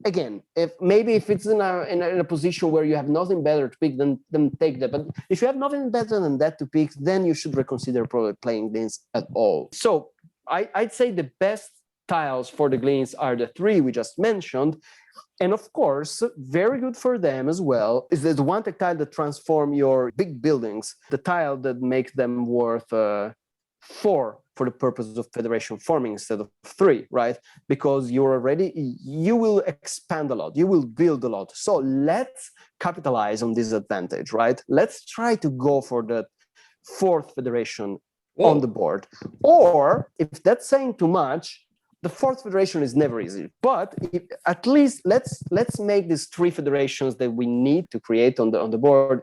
again, if it's in a position where you have nothing better to pick, then take that. But if you have nothing better than that to pick, then you should reconsider probably playing Gleens at all. So I'd say the best tiles for the Gleens are the 3 we just mentioned. And of course, very good for them as well is the 1 tech tile that transform your big buildings, the tile that makes them worth 4 for the purpose of federation forming instead of 3, right? Because you will expand a lot, you will build a lot. So let's capitalize on this advantage, right? Let's try to go for the 4th federation on the board. Or if that's saying too much, the 4th federation is never easy. But at least let's make these 3 federations that we need to create on the board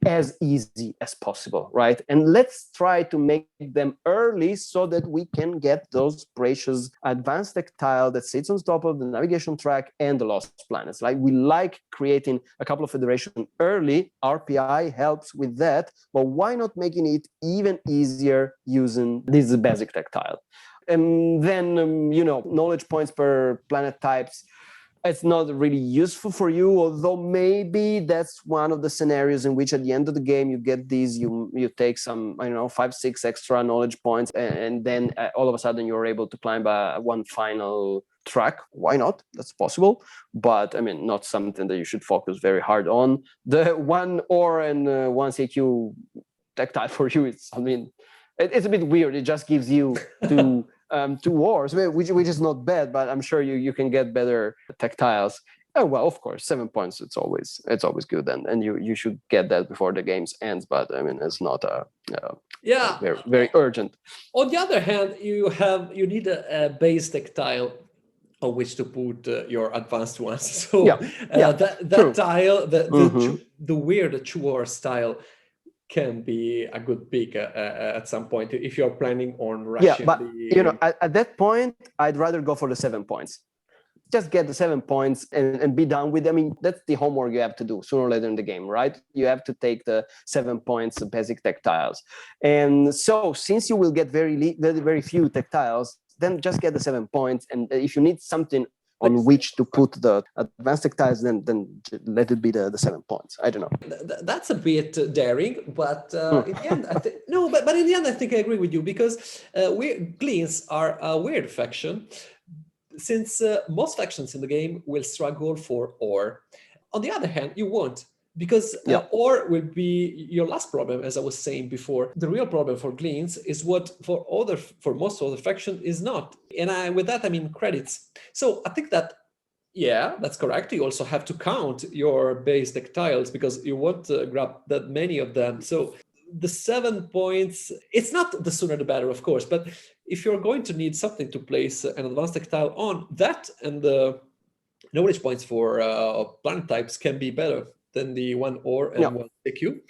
as easy as possible, right? And let's try to make them early so that we can get those precious advanced tech tile that sits on top of the navigation track and the lost planets. Like, we like creating a couple of federations early. RPI helps with that, but why not making it even easier using this basic tech tile? And then, knowledge points per planet types, it's not really useful for you, although maybe that's one of the scenarios in which at the end of the game you get these, you take some, 5-6 extra knowledge points, and then all of a sudden you're able to climb one final track. Why not? That's possible, but I mean, not something that you should focus very hard on. The 1 ore and 1 CQ tactile for you, it's a bit weird. It just gives you 2 ores, which is not bad, but I'm sure you can get better tactiles. Oh, well, of course, 7 points. It's always good, and you should get that before the game ends. But I mean, it's not very, very urgent. On the other hand, you need a base tactile on which to put your advanced ones. So that tile, the weird chore style, can be a good pick at some point if you're planning on rushing. At that point, I'd rather go for the 7 points. Just get the 7 points and be done with it. I mean, that's the homework you have to do sooner or later in the game, right? You have to take the 7 points of basic tactiles. And so since you will get very, very few tactiles, then just get the 7 points. And if you need something on which to put the advanced tactiles, then let it be the 7 points. I don't know. That's a bit daring, but in the end, but in the end, I think I agree with you, because Gleens are a weird faction, since most factions in the game will struggle for ore. On the other hand, you won't, because ore will be your last problem, as I was saying before. The real problem for Gleens is what for most other faction is not. And with that, I mean credits. So I think that, that's correct. You also have to count your base tactiles, because you won't grab that many of them. So the 7 points, it's not the sooner the better, of course, but if you're going to need something to place an advanced tactile on, that and the knowledge points for planet types can be better than the 1 ore and 1 CQ.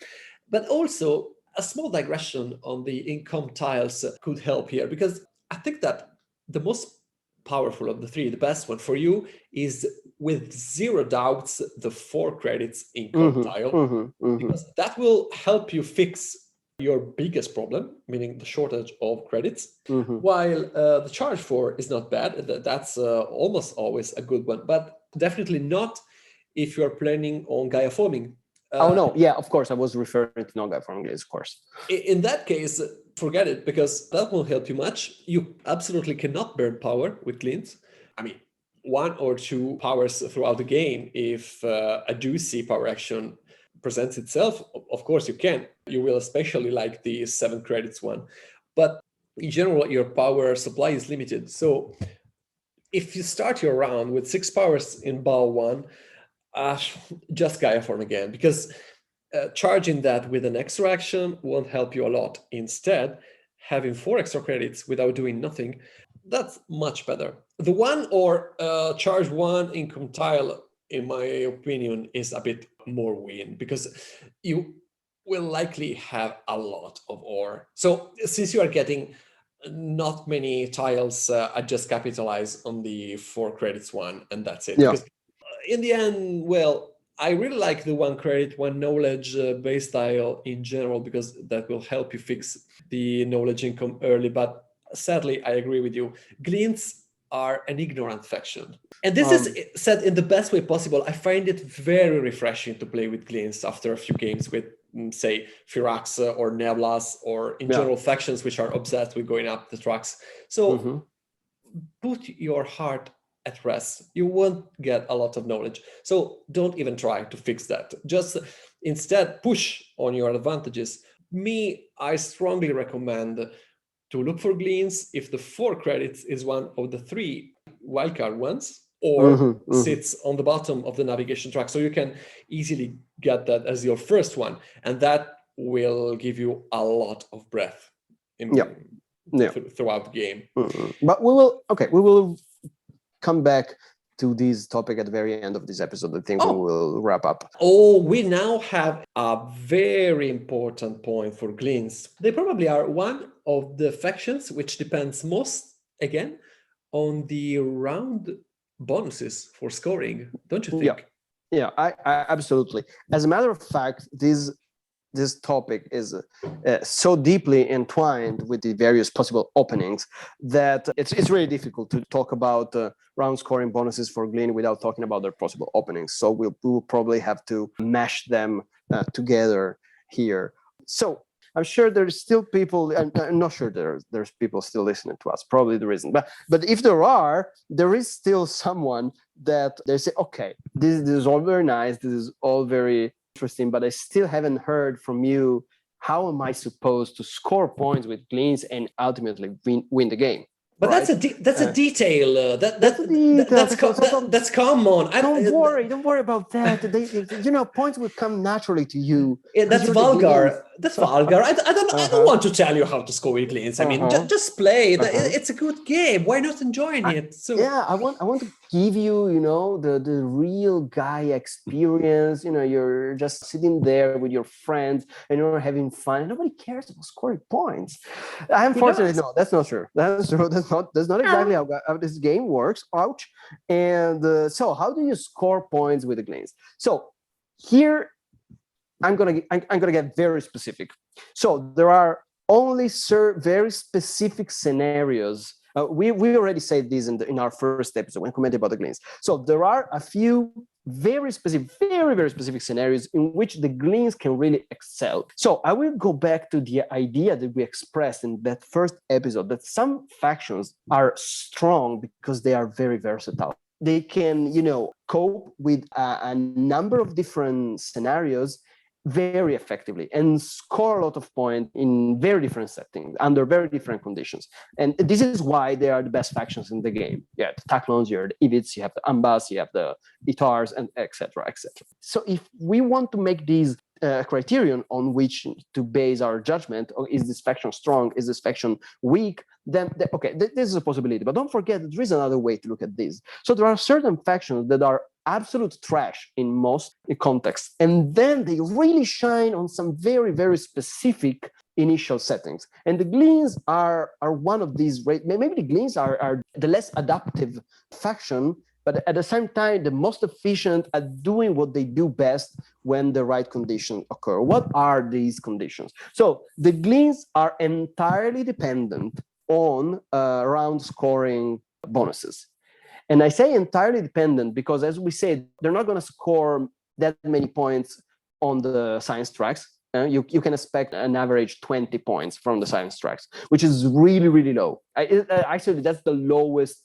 But also, a small digression on the income tiles could help here, because I think that the most powerful of the three, the best one for you, is with zero doubts the 4 credits in compile, because that will help you fix your biggest problem, meaning the shortage of credits, while the charge 4 is not bad. That's almost always a good one, but definitely not if you're planning on Gaiaforming. Oh no, yeah, of course, I was referring to Non-Gaiaforming, of course. In that case, forget it, because that won't help you much. You absolutely cannot burn power with Gleens. I mean, 1 or 2 powers throughout the game, if a juicy power action presents itself, of course you can. You will especially like the 7 credits one. But in general, your power supply is limited. So if you start your round with 6 powers in bow 1, just Gaiaform again, because charging that with an extra action won't help you a lot. Instead, having 4 extra credits without doing nothing, that's much better. The 1 or charge 1 in compile, in my opinion, is a bit more win, because you will likely have a lot of ore. So since you are getting not many tiles, I just capitalize on the 4 credits one, and that's it. Yeah. Because in the end, well, I really like the 1 credit, 1 knowledge base tile in general, because that will help you fix the knowledge income early. But sadly, I agree with you. Gleens are an ignorant faction. And this is said in the best way possible. I find it very refreshing to play with Gleens after a few games with, say, Firax or Neblas, or in general factions which are obsessed with going up the tracks. So put your heart at rest. You won't get a lot of knowledge. So don't even try to fix that. Just instead push on your advantages. I strongly recommend to look for Gleens if the 4 credits is one of the 3 wildcard ones, or sits on the bottom of the navigation track. So you can easily get that as your first one. And that will give you a lot of breath throughout the game. But we will come back to this topic at the very end of this episode. I think we will wrap up. We now have a very important point for Gleens. They probably are one of the factions which depends most, again, on the round bonuses for scoring, don't you think? Yeah, I absolutely. As a matter of fact, this topic is so deeply entwined with the various possible openings that it's really difficult to talk about round scoring bonuses for Glean without talking about their possible openings. So we'll probably have to mash them together here. So I'm sure there's still people, I'm not sure there's people still listening to us. Probably there isn't. But if there is still someone that they say, okay, this is all very nice. This is all very interesting, but I still haven't heard from you. How am I supposed to score points with Gleens and ultimately win the game? But right? that's a detail. That's common. Don't worry about that. Points will come naturally to you. Yeah, that's vulgar. That's vulgar. I don't want to tell you how to score with Gleens. I mean, just play. It's a good game. Why not enjoying it? So I want to give you, the real Gaia experience. You're just sitting there with your friends and you're having fun. Nobody cares about scoring points. Unfortunately, no, that's not true. That's true. That's not exactly how this game works. Ouch. And so how do you score points with the Gleens? So here I'm gonna get very specific. So there are only very specific scenarios. We already said this in our first episode when commented about the Gleens. So there are a few very specific, very, very specific scenarios in which the Gleens can really excel. So I will go back to the idea that we expressed in that first episode, that some factions are strong because they are very versatile. They can, cope with a number of different scenarios very effectively and score a lot of points in very different settings under very different conditions. And this is why they are the best factions in the game. You have the Taklons, you have the Ivits, you have the Ambas, you have the Itars, and etc., etc. So if we want to make these criterion on which to base our judgment, or is this faction strong, is this faction weak, then this is a possibility. But don't forget that there is another way to look at this. So there are certain factions that are absolute trash in most contexts, and then they really shine on some very, very specific initial settings. And the Gleens are one of these, maybe the Gleens are the less adaptive faction, but at the same time, the most efficient at doing what they do best when the right conditions occur. What are these conditions? So the Gleens are entirely dependent on round scoring bonuses. And I say entirely dependent because, as we said, they're not going to score that many points on the science tracks. You can expect an average 20 points from the science tracks, which is really, really low. Actually, that's the lowest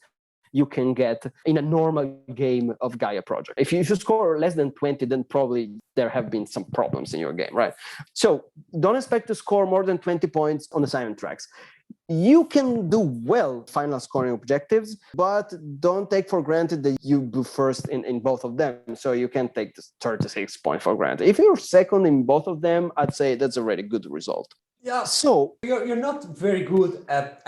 you can get in a normal game of Gaia Project. If you score less than 20, then probably there have been some problems in your game, right? So don't expect to score more than 20 points on the science tracks. You can do well final scoring objectives, but don't take for granted that you do first in both of them. So you can take this 36 points for granted. If you're second in both of them, I'd say that's a really good result. Yeah. So you're not very good at,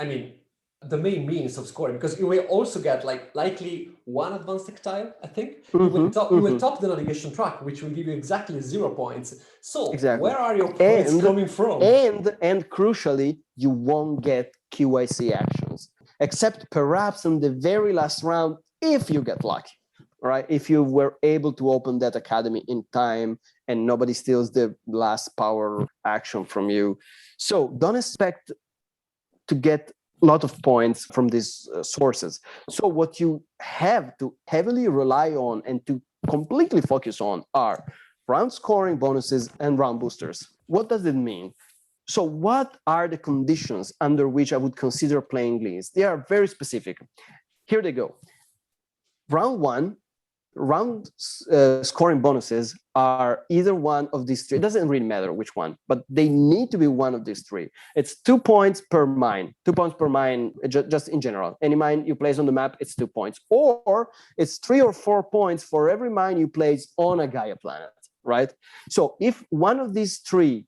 the main means of scoring, because you will also get likely one advanced tactile, I think. You will top the navigation track, which will give you exactly 0 points. So where are your points coming from? And crucially, you won't get QIC actions, except perhaps in the very last round, if you get lucky, right? If you were able to open that academy in time and nobody steals the last power action from you. So don't expect to get a lot of points from these sources. So what you have to heavily rely on and to completely focus on are round scoring bonuses and round boosters. What does it mean? So what are the conditions under which I would consider playing Gleens? They are very specific. Here they go. Round one, round scoring bonuses are either one of these three. It doesn't really matter which one, but they need to be one of these three. It's 2 points per mine. 2 points per mine, just in general. Any mine you place on the map, it's 2 points. Or it's 3 or 4 points for every mine you place on a Gaia planet, right? So if one of these three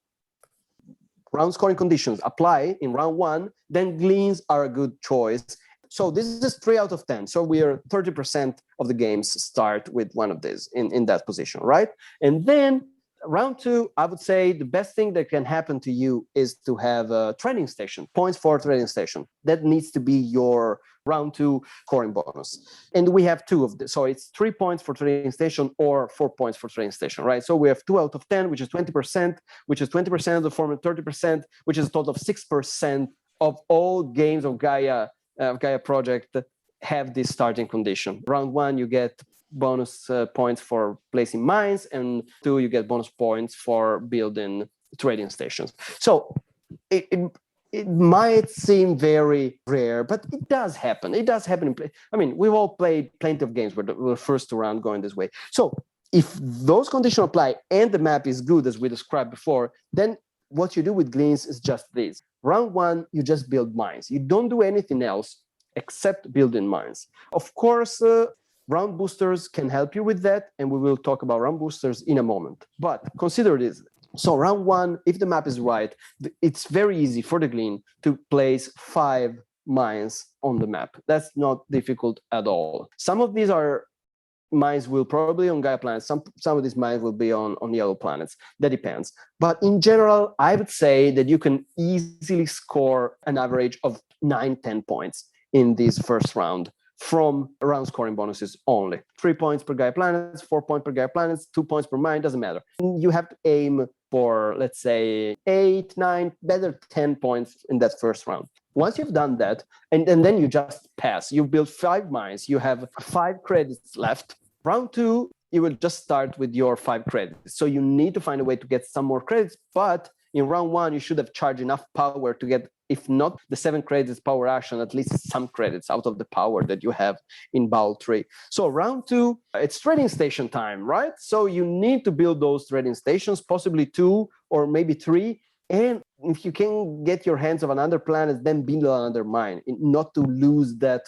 round scoring conditions apply in round one, then Gleens are a good choice. So this is 3 out of 10. So we are 30% of the games start with one of these in that position, right? And then round two, I would say the best thing that can happen to you is to have a trading station, points for trading station. That needs to be your round two scoring bonus. And we have 2 of this. So it's 3 points for trading station or 4 points for trading station, right? So we have 2 out of 10, which is 20%, which is 20% of the form and 30%, which is a total of 6% of all games of Gaia Project have this starting condition. Round one, you get bonus points for placing mines, and 2, you get bonus points for building trading stations. So it might seem very rare, but it does happen. It does happen. We've all played plenty of games where the first round going this way. So if those conditions apply and the map is good, as we described before, then what you do with Gleens is just this. Round one, you just build mines. You don't do anything else except building mines. Of course, round boosters can help you with that, and we will talk about round boosters in a moment. But consider this. So round one, if the map is right, it's very easy for the Glean to place 5 mines on the map. That's not difficult at all. Some of these are mines will probably on Gaia planets. Some of these mines will be on yellow planets. That depends. But in general, I would say that you can easily score an average of 9-10 points in this first round from round scoring bonuses only. 3 points per Gaia planets, 4 points per Gaia planets, 2 points per mine, doesn't matter. You have to aim for, let's say, 8, 9, better 10 points in that first round. Once you've done that, and then you just pass, you build 5 mines, you have 5 credits left. Round two, you will just start with your 5 credits. So you need to find a way to get some more credits, but in round one, you should have charged enough power to get, if not the 7 credits power action, at least some credits out of the power that you have in Bowl 3. So round two, it's trading station time, right? So you need to build those trading stations, possibly 2 or maybe 3. And if you can get your hands on another planet, then build another mine, not to lose that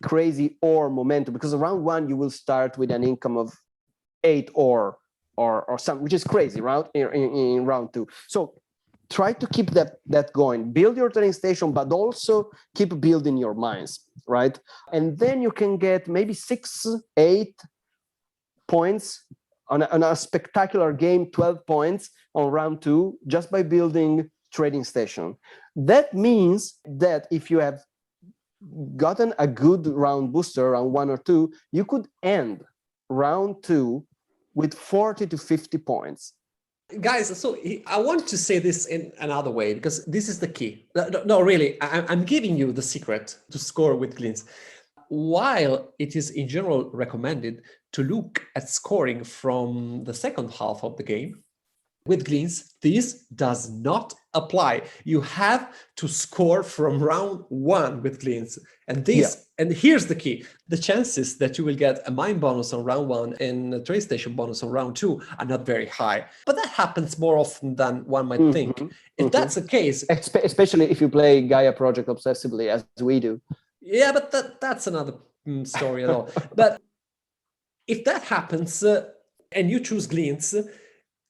crazy ore momentum. Because around one, you will start with an income of 8 ore or something, which is crazy, right? In round two. So try to keep that going. Build your trading station, but also keep building your mines, right? And then you can get maybe 6, 8 points on a spectacular game, 12 points on round two, just by building trading station. That means that if you have gotten a good round booster, round 1 or 2, you could end round 2 with 40 to 50 points. Guys, so I want to say this in another way, because this is the key. No, really, I'm giving you the secret to score with Gleens. While it is in general recommended to look at scoring from the second half of the game, with Gleens, this does not apply. You have to score from round 1 with Gleens. And and here's the key. The chances that you will get a mine bonus on round 1 and a trade station bonus on round 2 are not very high. But that happens more often than one might think. If that's the case... Especially if you play Gaia Project obsessively, as we do. Yeah, but that's another story at all. But if that happens and you choose Gleens,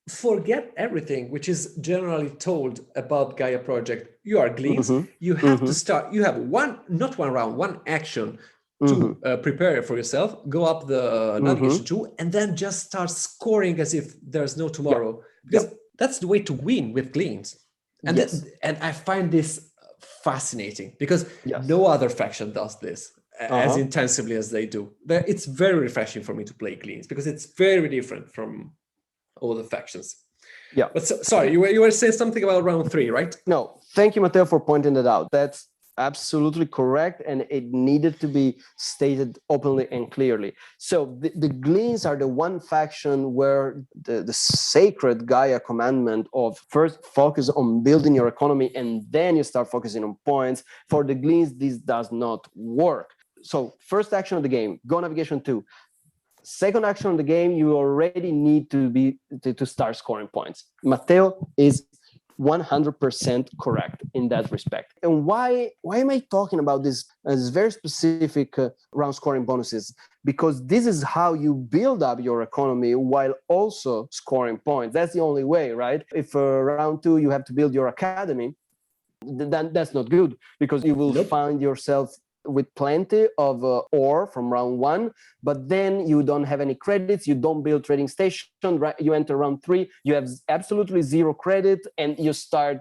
forget everything which is generally told about Gaia Project. You are Gleens. You have to start. You have one action to prepare for yourself. Go up the navigation 2, and then just start scoring as if there's no tomorrow. Because that's the way to win with Gleens. And and I find this fascinating, because no other faction does this as intensively as they do. It's very refreshing for me to play Gleens, because it's very different from all the factions. Yeah. But sorry, you were saying something about round 3, right? No, thank you, Matteo, for pointing that out. That's absolutely correct, and it needed to be stated openly and clearly. So the Gleens are the one faction where the sacred Gaia commandment of first focus on building your economy and then you start focusing on points. For the Gleens, this does not work. So first action of the game, go navigation 2. Second action of the game, you already need to start scoring points. Matteo is 100% correct in that respect. And why am I talking about this as very specific round scoring bonuses? Because this is how you build up your economy while also scoring points. That's the only way, right? If round 2 you have to build your academy, then that's not good, because you will find yourself with plenty of ore from round 1, but then you don't have any credits, you don't build trading station, right? You enter round 3, you have absolutely 0 credit, and you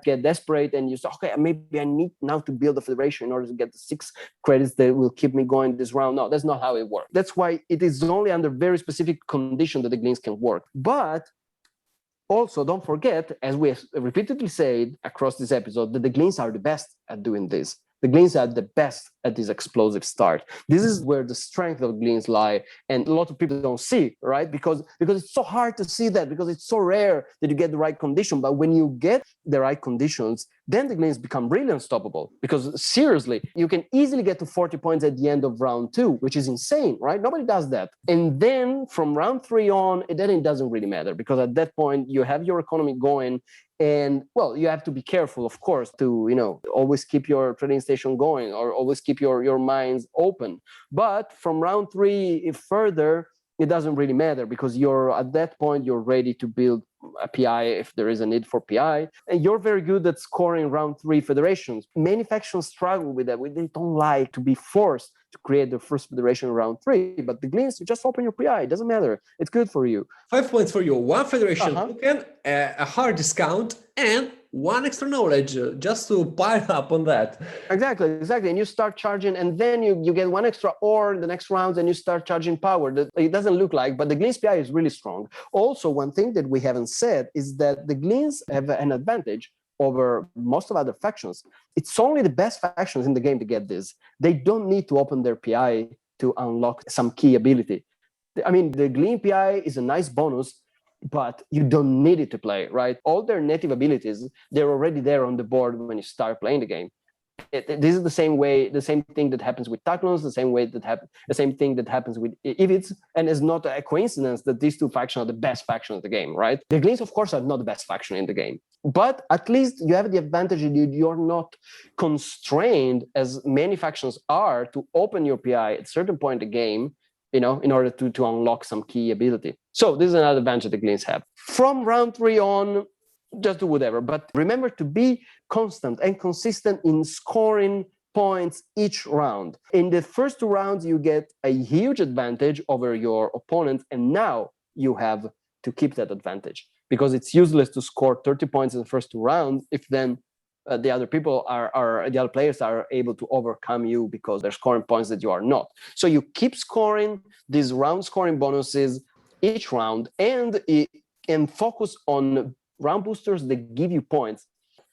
get desperate, and you say, okay, maybe I need now to build a federation in order to get the 6 credits that will keep me going this round. No, that's not how it works. That's why it is only under very specific condition that the Gleens can work. But also, don't forget, as we have repeatedly said across this episode, that the Gleens are the best at doing this. The Gleens are the best at this explosive start. This is where the strength of Gleens lie, and a lot of people don't see, right? Because it's so hard to see that, because it's so rare that you get the right condition. But when you get the right conditions, then the Gleens become really unstoppable. Because seriously, you can easily get to 40 points at the end of round 2, which is insane, right? Nobody does that. And then from round 3 on, then it doesn't really matter, because at that point you have your economy going. And well, you have to be careful, of course, to always keep your trading station going, or always keep your mines open. But from round 3 further, it doesn't really matter, because at that point you're ready to build a PI if there is a need for PI, and you're very good at scoring round 3 federations. Many factions struggle with that. They don't like to be forced to create the first federation in round 3, but the Gleens, you just open your PI. It doesn't matter. It's good for you. 5 points for you, 1 federation token, a hard discount, and 1 extra knowledge, just to pile up on that. Exactly. And you start charging, and then you get 1 extra ore in the next rounds, and you start charging power. It doesn't look like, but the Gleens PI is really strong. Also, one thing that we haven't said is that the Gleens have an advantage over most of other factions. It's only the best factions in the game to get this. They don't need to open their PI to unlock some key ability. I mean, the GLEEN PI is a nice bonus, but you don't need it to play, right? All their native abilities, they're already there on the board when you start playing the game. This is the same thing that happens with Taclons, the same thing that happens with Ivids, and it's not a coincidence that these 2 factions are the best factions of the game, right? The Gleens, of course, are not the best faction in the game, but at least you have the advantage that you're not constrained, as many factions are, to open your PI at a certain point in the game, in order to unlock some key ability. So this is another advantage the Gleens have. From round 3 on, just do whatever, but remember to be constant and consistent in scoring points each round. In the first 2 rounds, you get a huge advantage over your opponent, and now you have to keep that advantage, because it's useless to score 30 points in the first 2 rounds if then the other people the other players are able to overcome you because they're scoring points that you are not. So you keep scoring these round scoring bonuses each round and focus on round boosters that give you points.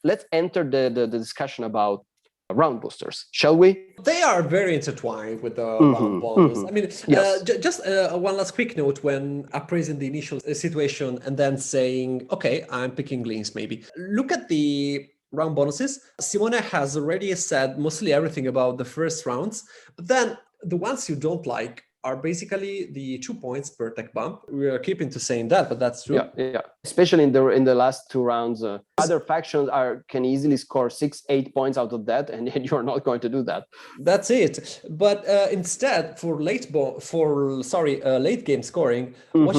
Let's enter the discussion about round boosters, shall we? They are very intertwined with the round bonus. I mean, yes. Just one last quick note when appraising the initial situation and then saying, okay, I'm picking Gleens maybe. Look at the round bonuses. Simone has already said mostly everything about the first rounds, but then the ones you don't like are basically the 2 points per tech bump. We are keeping to saying that, but that's true. Yeah. Especially in the last 2 rounds, other factions can easily score 6-8 points out of that, and you're not going to do that. That's it. But instead, for late game scoring, what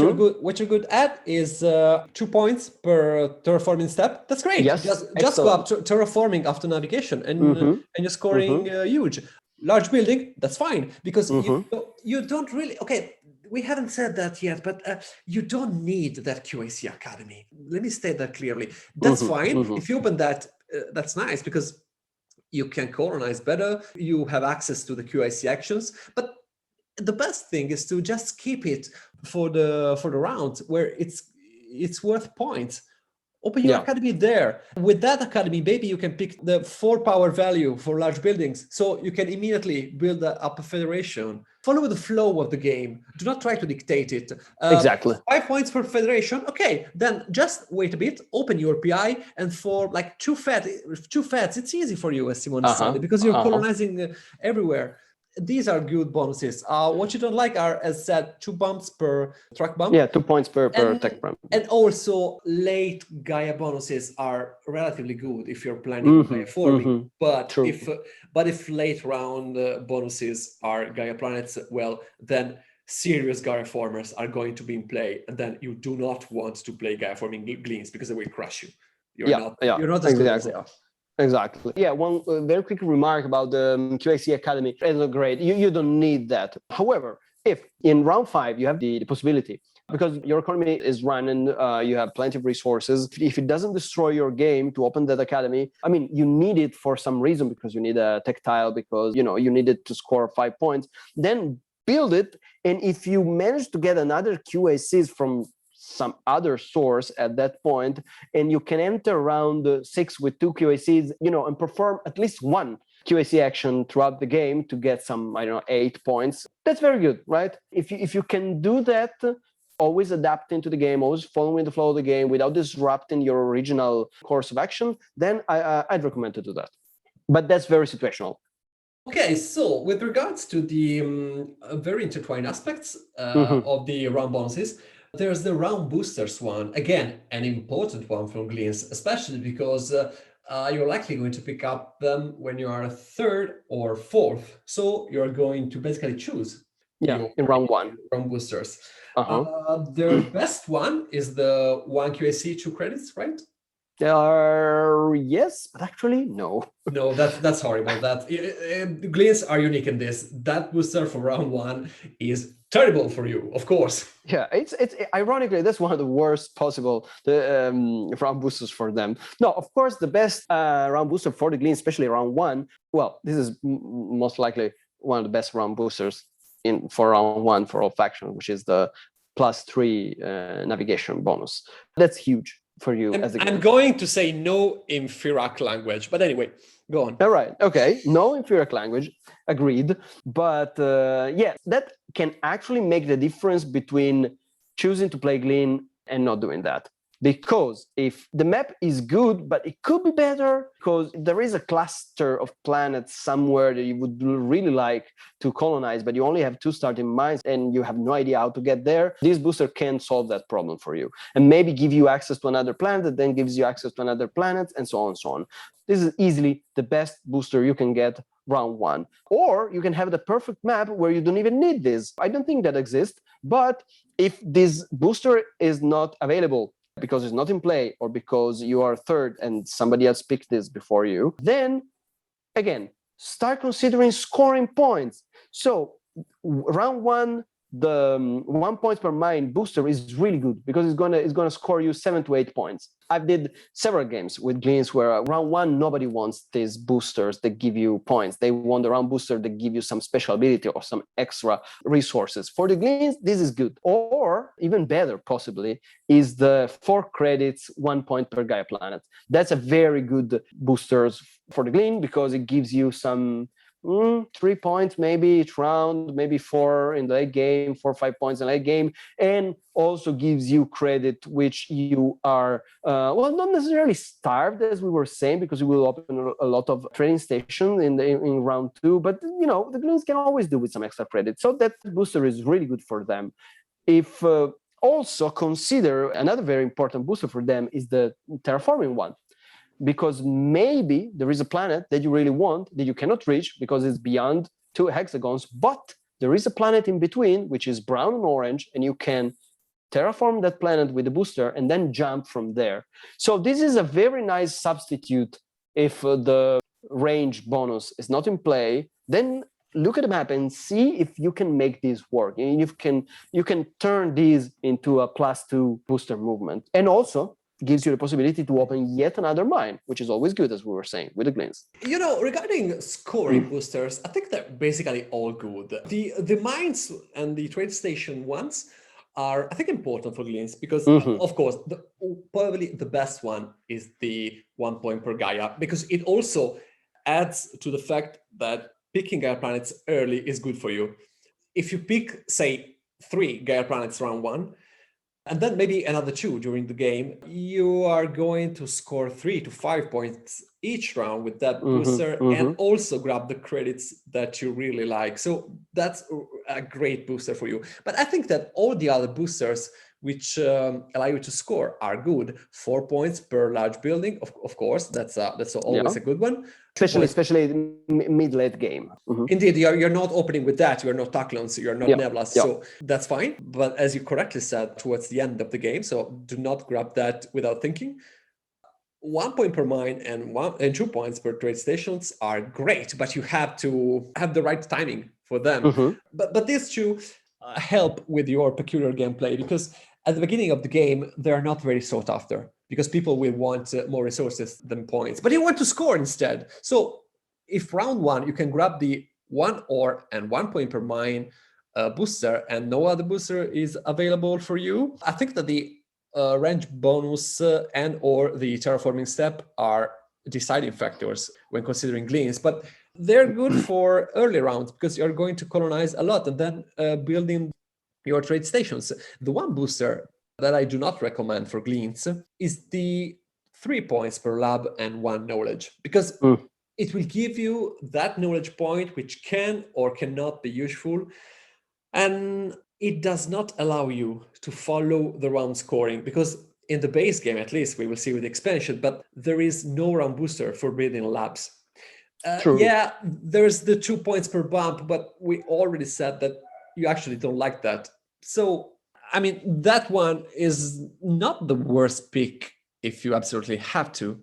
you're good at is 2 points per terraforming step. That's great. Yes, just go up to terraforming after navigation, and you're scoring huge. Large building, that's fine, because you don't really, okay, we haven't said that yet, but you don't need that QAC Academy. Let me state that clearly. That's fine. If you open that, that's nice, because you can colonize better, you have access to the QAC actions, but the best thing is to just keep it for the round where it's worth points. Open your academy there. With that academy, maybe you can pick the 4 power value for large buildings. So you can immediately build up a federation. Follow the flow of the game. Do not try to dictate it. Exactly. 5 points per federation. Okay, then just wait a bit, open your PI, and for like 2 feds, it's easy for you, as Simone said, because you're colonizing everywhere. These are good bonuses. What you don't like are, as said, 2 bumps per truck bump. Yeah, 2 points per tech bump. And also, late Gaia bonuses are relatively good if you're planning Gaiaforming. But if late round bonuses are Gaia planets, well, then serious Gaiaformers are going to be in play, and then you do not want to play Gaiaforming Gleens because they will crush you. You're not as good as they are. Exactly. Yeah, one very quick remark about the QAC Academy. It's great. You don't need that. However, if in round 5 you have the possibility, because your economy is running, you have plenty of resources. If it doesn't destroy your game to open that academy, I mean, you need it for some reason, because you need a tech tile, because you need it to score 5 points. Then build it, and if you manage to get another QACs from some other source at that point, and you can enter round 6 with 2 QACs, and perform at least 1 QAC action throughout the game to get some, 8 points. That's very good, right? If you can do that, always adapting to the game, always following the flow of the game without disrupting your original course of action, then I'd recommend to do that. But that's very situational. Okay, so with regards to the very intertwined aspects of the round bonuses, there's the round boosters one. Again, an important one from Gleens, especially because you're likely going to pick up them when you are 3rd or 4th. So you're going to basically choose in round 1. Round boosters. The best one is the 1 QAC 2 credits, right? Yes, but actually no. No, that's horrible. Gleens are unique in this. That booster for round 1 is terrible for you, of course. Yeah, it's ironically, that's one of the worst possible round boosters for them. No, of course, the best round booster for the Gleens, especially round 1. Well, this is most likely one of the best round boosters for round 1 for all factions, which is the +3 navigation bonus. That's huge for you as a game. I'm going to say no in Firak language, but anyway, go on. All right. Okay. No in Firak language. Agreed. But that can actually make the difference between choosing to play Glean and not doing that. Because if the map is good, but it could be better, because there is a cluster of planets somewhere that you would really like to colonize, but you only have 2 starting mines and you have no idea how to get there, this booster can solve that problem for you. And maybe give you access to another planet that then gives you access to another planet, and so on and so on. This is easily the best booster you can get round 1. Or you can have the perfect map where you don't even need this. I don't think that exists, but if this booster is not available, because it's not in play, or because you are 3rd and somebody else picked this before you, then again, start considering scoring points. So round 1, the 1 point per mine booster is really good because it's gonna score you 7 to 8 points. I did several games with Gleens where round one nobody wants these boosters that give you points. They want the round booster that give you some special ability or some extra resources. For the Gleens, this is good. Or even better, possibly, is the 4 credits, 1 point per Gaia planet. That's a very good boosters for the Gleen because it gives you some 3 points maybe each round, maybe 4 in the late game, 4 or 5 points in the late game, and also gives you credit which you are well, not necessarily starved as we were saying, because you will open a lot of training stations in round 2, but you know the Gleens can always do with some extra credit, so that booster is really good for them. If also consider another very important booster for them is the terraforming one, because maybe there is a planet that you really want that you cannot reach because it's beyond 2 hexagons, but there is a planet in between, which is brown and orange, and you can terraform that planet with the booster and then jump from there. So this is a very nice substitute if the range bonus is not in play. Then look at the map and see if you can make this work. And you can turn these into a +2 booster movement. And also, gives you the possibility to open yet another mine, which is always good, as we were saying, with the Gleens. You know, regarding scoring boosters, I think they're basically all good. The mines and the trade station ones are, I think, important for Gleens because, of course, probably the best one is the 1 point per Gaia, because it also adds to the fact that picking Gaia planets early is good for you. If you pick, say, 3 Gaia planets round 1, and then maybe another 2 during the game, you are going to score 3 to 5 points each round with that booster and also grab the credits that you really like. So that's a great booster for you. But I think that all the other boosters which allow you to score are good. 4 points per large building, of course, that's always a good one. Especially mid-late game. Indeed, you're not opening with that. You're not Taklons, you're not Neblas, so that's fine. But as you correctly said, towards the end of the game, so do not grab that without thinking. 1 point per mine and 2 points per trade stations are great, but you have to have the right timing for them. But these 2 help with your peculiar gameplay, because at the beginning of the game, they're not very sought after, because people will want more resources than points, but you want to score instead. So if round 1, you can grab the 1 ore and 1 point per mine booster and no other booster is available for you, I think that the range bonus and or the terraforming step are deciding factors when considering Gleens, but they're good for early rounds because you're going to colonize a lot and then building your trade stations. The one booster that I do not recommend for Gleens is the 3 points per lab and 1 knowledge, because it will give you that knowledge point which can or cannot be useful, and it does not allow you to follow the round scoring, because in the base game, at least, we will see with the expansion, but there is no round booster for building labs. Yeah, there's the 2 points per bump, but we already said that you actually don't like that. So, I mean, that one is not the worst pick if you absolutely have to,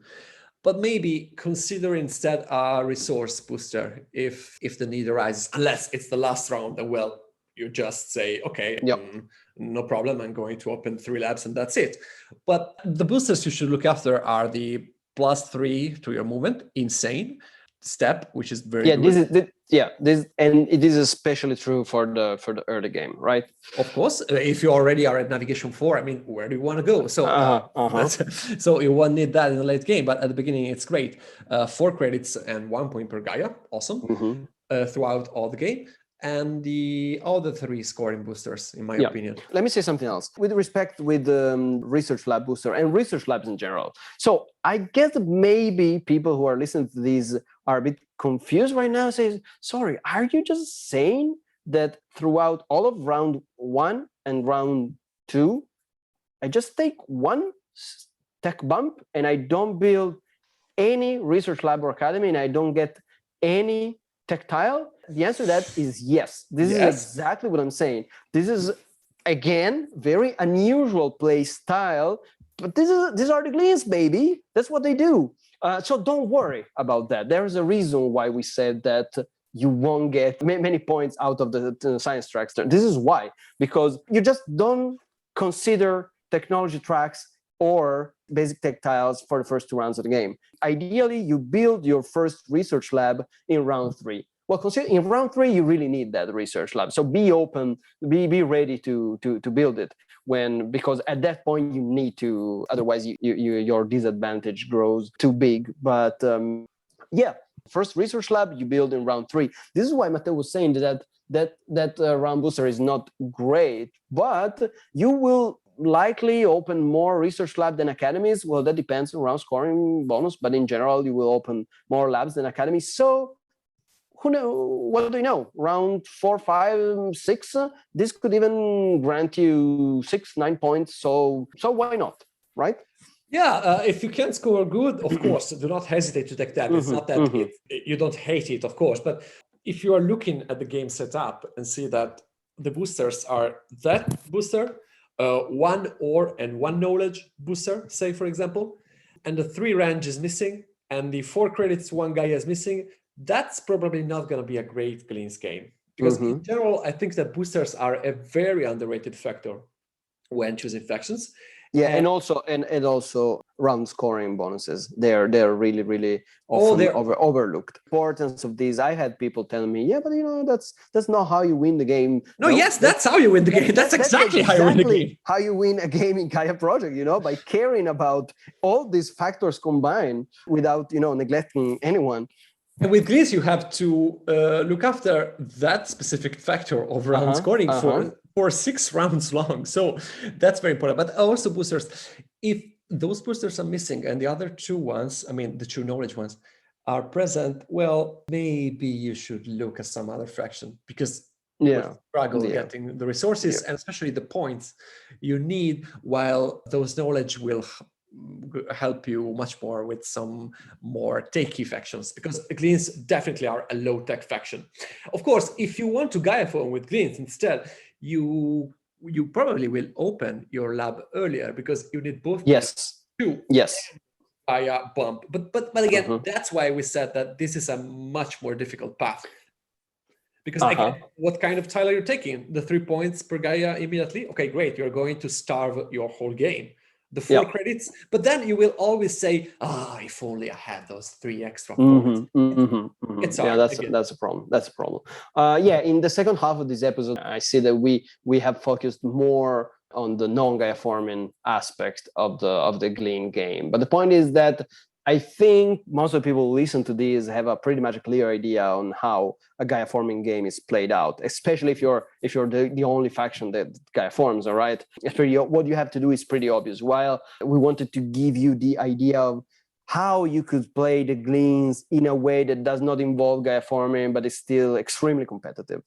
but maybe consider instead a resource booster if the need arises, unless it's the last round and, well, you just say, okay, no problem, I'm going to open 3 labs and that's it. But the boosters you should look after are the +3 to your movement, insane step, which is very good. It is especially true for the early game, right? Of course, if you already are at navigation 4, I mean, where do you want to go? So so you won't need that in the late game, but at the beginning it's great. 4 credits and 1 point per Gaia, awesome, throughout all the game. And the other 3 scoring boosters, in my opinion. Let me say something else with respect with the research lab booster and research labs in general. So I guess maybe people who are listening to these are a bit confused right now, say, sorry, are you just saying that throughout all of round 1 and round 2, I just take 1 tech bump and I don't build any research lab or academy and I don't get any tactile? The answer to that is yes. This is exactly what I'm saying. This is, again, very unusual play style, but these are the Gleens, baby. That's what they do. So don't worry about that. There is a reason why we said that you won't get many points out of the science tracks. This is why, because you just don't consider technology tracks or basic tech tiles for the first 2 rounds of the game. Ideally, you build your first research lab in round 3. Well, consider in round 3, you really need that research lab. So be open, be ready to build it because at that point you need to, otherwise your disadvantage grows too big. But yeah, first research lab you build in round 3. This is why Matteo was saying that round booster is not great, but you will likely open more research lab than academies. Well, that depends on round scoring bonus, but in general, you will open more labs than academies. So who know? What do you know? Round 4, 5, 6. This could even grant you 6, 9 points. So why not, right? Yeah, if you can score good, of course, do not hesitate to take that. It's not that you don't hate it, of course, but if you are looking at the game setup and see that the boosters are that booster, 1 ore and 1 knowledge booster, say for example, and the 3 range is missing, and the 4 credits 1 Gaia is missing, that's probably not going to be a great Gleens game. Because in general, I think that boosters are a very underrated factor when choosing factions. Yeah, and also round scoring bonuses. They're really often overlooked. Importance of these. I had people telling me, yeah, but that's not how you win the game. No, yes, that's how you win the game. That's exactly how you win the game. How you win a game in Gaia Project, by caring about all these factors combined without neglecting anyone. And with Gleens, you have to look after that specific factor of round scoring for 6 rounds long. So that's very important. But also boosters, if those boosters are missing and the other 2 ones, I mean, the 2 knowledge ones are present, well, maybe you should look at some other fraction because you struggle getting the resources and especially the points you need, while those knowledge will help you much more with some more takey factions, because Gleens definitely are a low-tech faction. Of course, if you want to Gaiaform with Gleens instead, you probably will open your lab earlier because you need both Gaia bump. But again, that's why we said that this is a much more difficult path. Because again, what kind of tile are you taking? The 3 points per Gaia immediately? Okay, great. You're going to starve your whole game. The 4 credits, but then you will always say, if only I had those 3 extra points. It's hard. That's a problem. That's a problem. In the second half of this episode, I see that we have focused more on the non-Gaiaforming aspect of the Glean game. But the point is that I think most of the people who listen to this have a pretty much a clear idea on how a Gaiaforming game is played out, especially if you're the only faction that Gaiaforms, all right? What you have to do is pretty obvious. While we wanted to give you the idea of how you could play the Gleens in a way that does not involve Gaiaforming, but is still extremely competitive.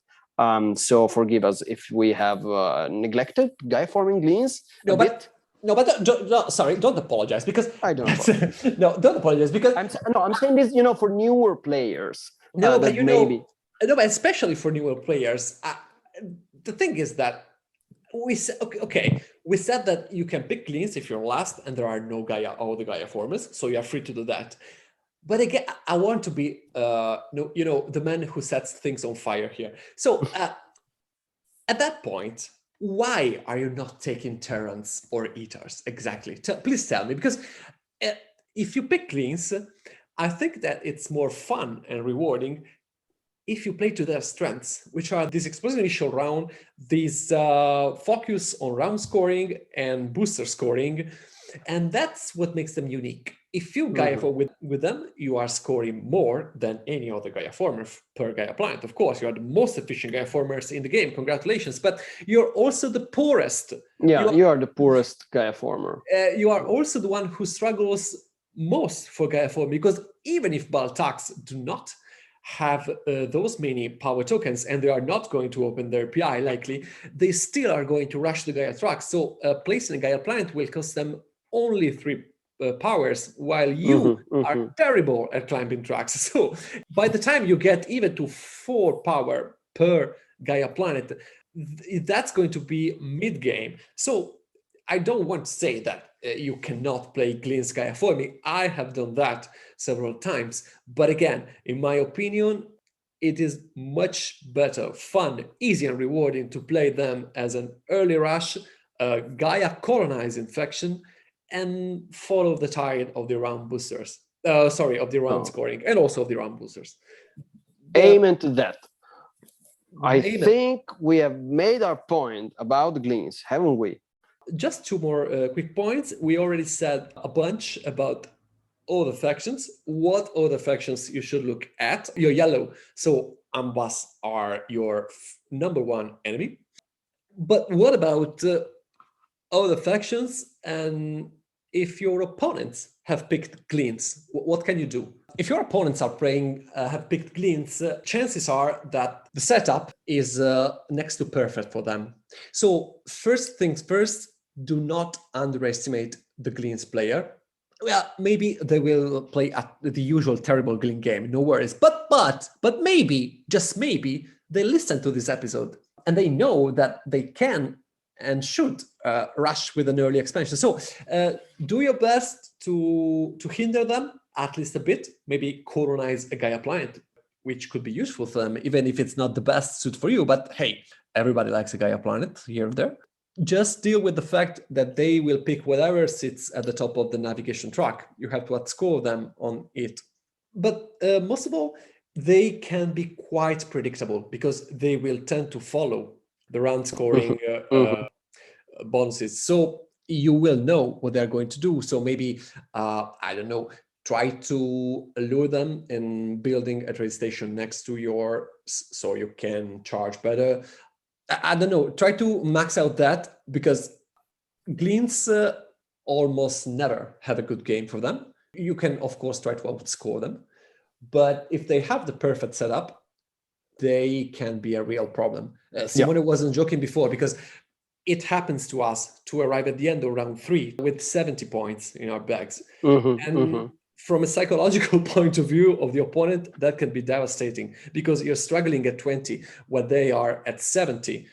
So forgive us if we have neglected Gaiaforming Gleens a bit. No, but sorry, don't apologize because I don't apologize. No, don't apologize because I'm saying this, for newer players. But especially for newer players, the thing is that we said that you can pick Gleens if you're last and there are no the Gaiaformers, so you are free to do that. But again, I want to be the man who sets things on fire here. So at that point, why are you not taking Terrans or Eaters? Exactly. Please tell me, because if you pick Gleens, I think that it's more fun and rewarding if you play to their strengths, which are this explosive initial round, this focus on round scoring and booster scoring, and that's what makes them unique. If you Gaiaform with them, you are scoring more than any other Gaiaformer per Gaia planet. Of course, you are the most efficient Gaiaformers in the game. Congratulations. But you're also the poorest. Yeah, you are the poorest Gaiaformer. You are also the one who struggles most for Gaiaform, because even if Baltax do not have those many power tokens and they are not going to open their PI likely, they still are going to rush the Gaia tracks. So placing a Gaia planet will cost them only 3 powers, while you are terrible at climbing tracks. So by the time you get even to 4 power per Gaia planet, that's going to be mid-game. So I don't want to say that you cannot play Gleens Gaiaforming. I have done that several times. But again, in my opinion, it is much better, fun, easy, and rewarding to play them as an early rush, Gaia colonizing faction, and follow the tide of the round boosters. Of the round scoring, and also of the round boosters. Amen to that. I Amen. think we have made our point about the Gleens, haven't we? Just two more quick points. We already said a bunch about all the factions. What other factions you should look at? You're yellow, so Ambas are your number one enemy. But what about other factions? And if your opponents have picked Gleens, what can you do? If your opponents are have picked Gleens, chances are that the setup is next to perfect for them. So first things first, do not underestimate the Gleens player. Well, maybe they will play at the usual terrible Gleen game, no worries. But maybe, just maybe, they listen to this episode and they know that they can and should rush with an early expansion. So do your best to hinder them at least a bit. Maybe colonize a Gaia planet, which could be useful for them, even if it's not the best suit for you. But hey, everybody likes a Gaia planet here and there. Just deal with the fact that they will pick whatever sits at the top of the navigation track. You have to outscore them on it. But most of all, they can be quite predictable because they will tend to follow the round scoring bonuses. So you will know what they're going to do. So maybe, I don't know, try to lure them in building a trade station next to yours so you can charge better. I don't know, try to max out that, because Gleens almost never have a good game for them. You can, of course, try to outscore them. But if they have the perfect setup, they can be a real problem. Simone wasn't joking before, because it happens to us to arrive at the end of round 3 with 70 points in our bags. From a psychological point of view of the opponent, that can be devastating, because you're struggling at 20 when they are at 70.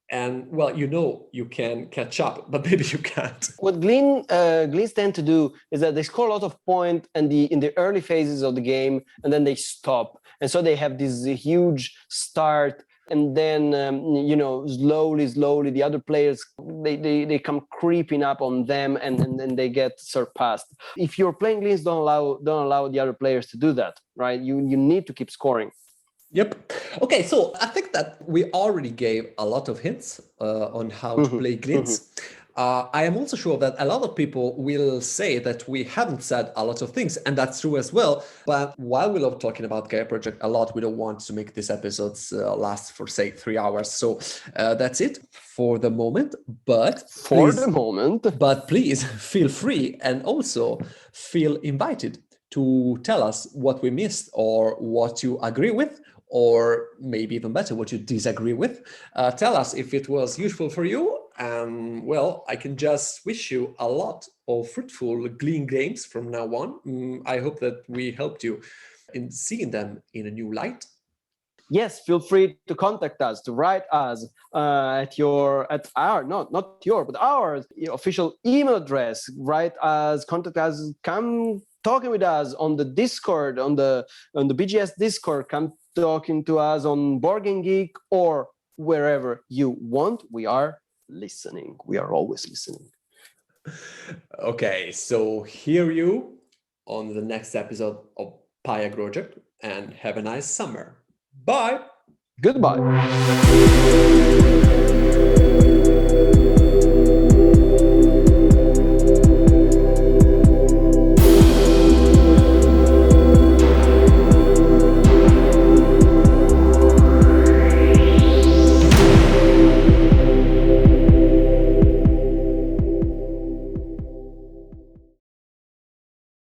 And well, you can catch up, but maybe you can't. What Gleens tend to do is that they score a lot of points in the early phases of the game, and then they stop. And so they have this huge start, and then slowly the other players they come creeping up on them, and then they get surpassed. If you're playing Gleens, don't allow the other players to do that, right? You need to keep scoring. Yep. Okay, so I think that we already gave a lot of hints on how to play Gleens. I am also sure that a lot of people will say that we haven't said a lot of things, and that's true as well. But while we love talking about Gaia Project a lot, we don't want to make these episodes last for, say, 3 hours. So that's it for the moment. But please feel free, and also feel invited to tell us what we missed, or what you agree with, or maybe even better, what you disagree with. Tell us if it was useful for you. And well, I can just wish you a lot of fruitful Glean games from now on. I hope that we helped you in seeing them in a new light. Yes, feel free to contact us, to write us at our official email address. Write us, contact us, come talking with us on the Discord, on the BGS Discord. Come talking to us on Board Game Geek, or wherever you want. We are listening. We are always listening. Okay, so hear you on the next episode of Paia Groject, and have a nice summer. Bye. Goodbye.